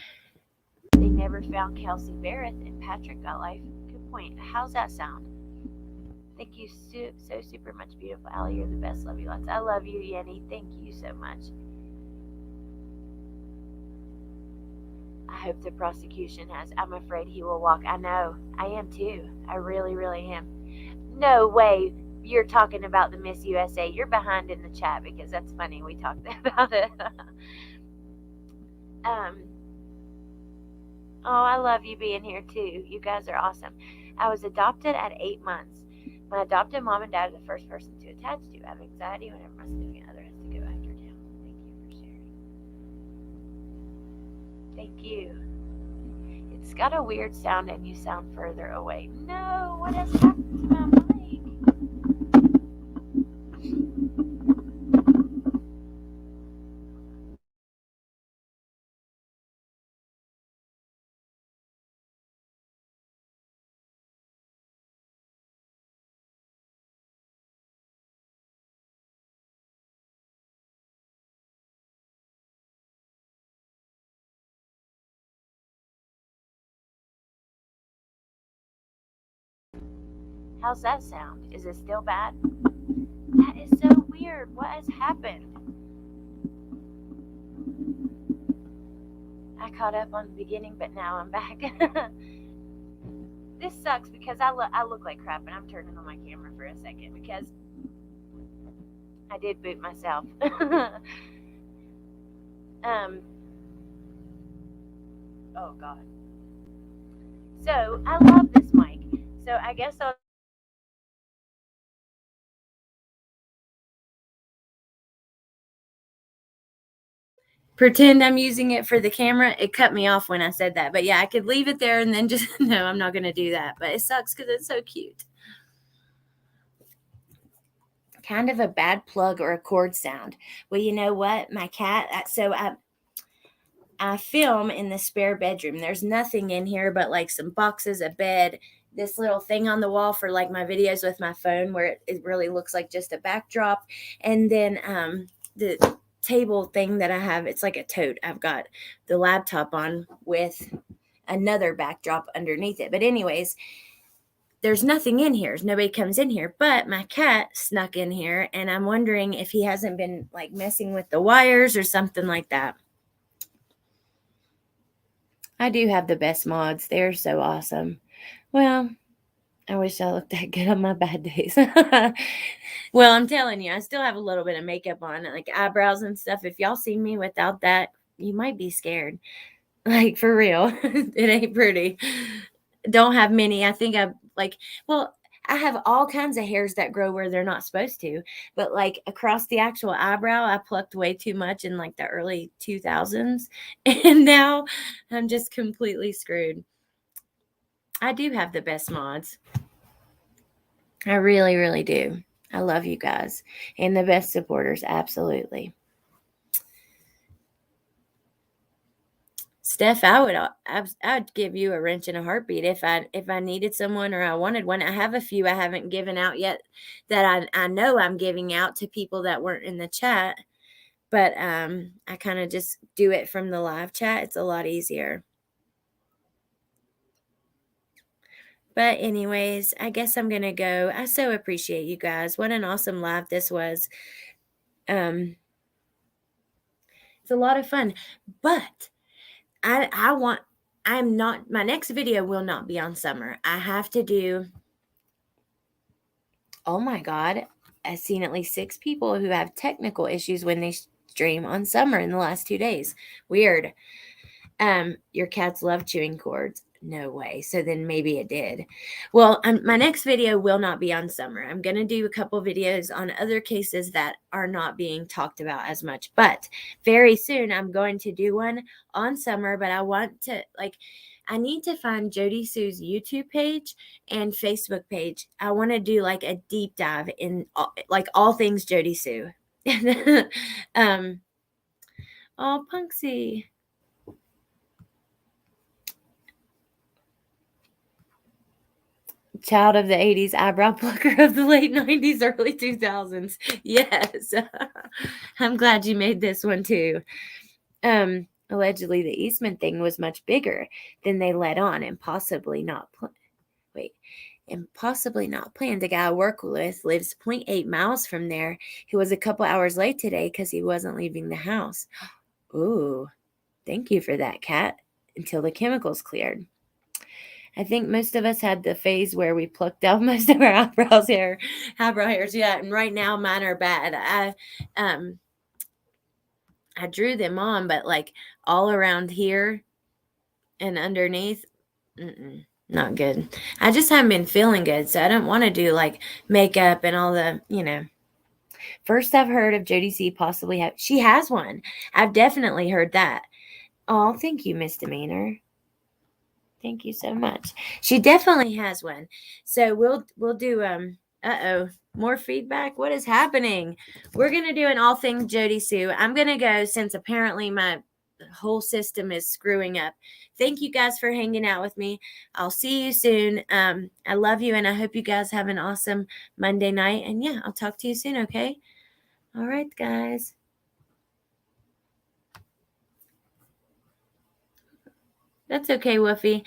[SPEAKER 2] They never found Kelsey Barrett and Patrick got life. Good point. How's that sound? Thank you so super much, beautiful Allie. You're the best. Love you lots. I love you, Yenny. Thank you so much. I hope the prosecution has. I'm afraid he will walk. I know. I am too. I really, really am. No way. You're talking about the Miss USA. You're behind in the chat because that's funny. We talked about it. Oh, I love you being here too. You guys are awesome. I was adopted at 8 months. My adopted mom and dad are the first person to attach to. I have anxiety whenever my significant other has to go after town. Thank you for sharing. Thank you. It's got a weird sound and you sound further away. No, what has happened to my mic? How's that sound? Is it still bad? That is so weird. What has happened? I caught up on the beginning, but now I'm back. This sucks because I look like crap, and I'm turning on my camera for a second because I did boot myself. Oh God. So I love this mic. So I guess I'll pretend I'm using it for the camera. It cut me off when I said that. But yeah, I could leave it there and then just, no, I'm not going to do that. But it sucks because it's so cute. Kind of a bad plug or a cord sound. Well, you know what? My cat, so I film in the spare bedroom. There's nothing in here but like some boxes, a bed, this little thing on the wall for like my videos with my phone where it really looks like just a backdrop. And then the table thing that I have, it's like a tote. I've got the laptop on with another backdrop underneath it. But anyways, there's nothing in here. Nobody comes in here, but my cat snuck in here and I'm wondering if he hasn't been like messing with the wires or something like that. I do have the best mods. They're so awesome. Well, I wish I looked that good on my bad days. Well, I'm telling you, I still have a little bit of makeup on, like eyebrows and stuff. If y'all see me without that, you might be scared. Like, for real. It ain't pretty. Don't have many. I think I have all kinds of hairs that grow where they're not supposed to. But like across the actual eyebrow, I plucked way too much in like the early 2000s. And now I'm just completely screwed. I do have the best mods. I really, really do. I love you guys. And the best supporters, absolutely. Steph, I'd give you a wrench in a heartbeat if I needed someone or I wanted one. I have a few I haven't given out yet that I know I'm giving out to people that weren't in the chat, but I kind of just do it from the live chat. It's a lot easier. But anyways, I guess I'm gonna go. I so appreciate you guys. What an awesome live this was. It's a lot of fun, but I want my next video will not be on summer. I have to do, oh my God, I've seen at least 6 people who have technical issues when they stream on summer in the last 2 days. Weird. Your cats love chewing cords. No way. So then maybe it did. Well, my next video will not be on summer. I'm going to do a couple videos on other cases that are not being talked about as much. But very soon I'm going to do one on summer. But I want to, I need to find Jody Sue's YouTube page and Facebook page. I want to do like a deep dive in all things Jody Sue. Oh, Punksy. Child of the 80s, eyebrow plucker of the late 90s, early 2000s. Yes. I'm glad you made this one too. Allegedly, the Eastman thing was much bigger than they let on and possibly not planned. The guy I work with lives 0.8 miles from there. He was a couple hours late today because he wasn't leaving the house. Ooh, thank you for that, Kat. Until the chemicals cleared. I think most of us had the phase where we plucked out most of our eyebrow hairs. Yeah, and right now mine are bad. I drew them on, but like all around here and underneath, not good. I just haven't been feeling good, so I don't want to do like makeup and all the, First I've heard of Jody C possibly she has one. I've definitely heard that. Oh, thank you, Misdemeanor. Thank you so much. She definitely has one. So we'll do more feedback. What is happening? We're gonna do an all things Jody Sue. I'm gonna go since apparently my whole system is screwing up. Thank you guys for hanging out with me. I'll see you soon. I love you and I hope you guys have an awesome Monday night. And yeah, I'll talk to you soon, okay? All right, guys. That's okay, Woofy.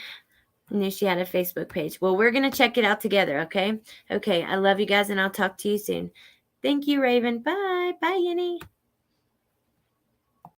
[SPEAKER 2] I knew she had a Facebook page. Well, we're going to check it out together, okay? Okay, I love you guys, and I'll talk to you soon. Thank you, Raven. Bye. Bye, Yenny.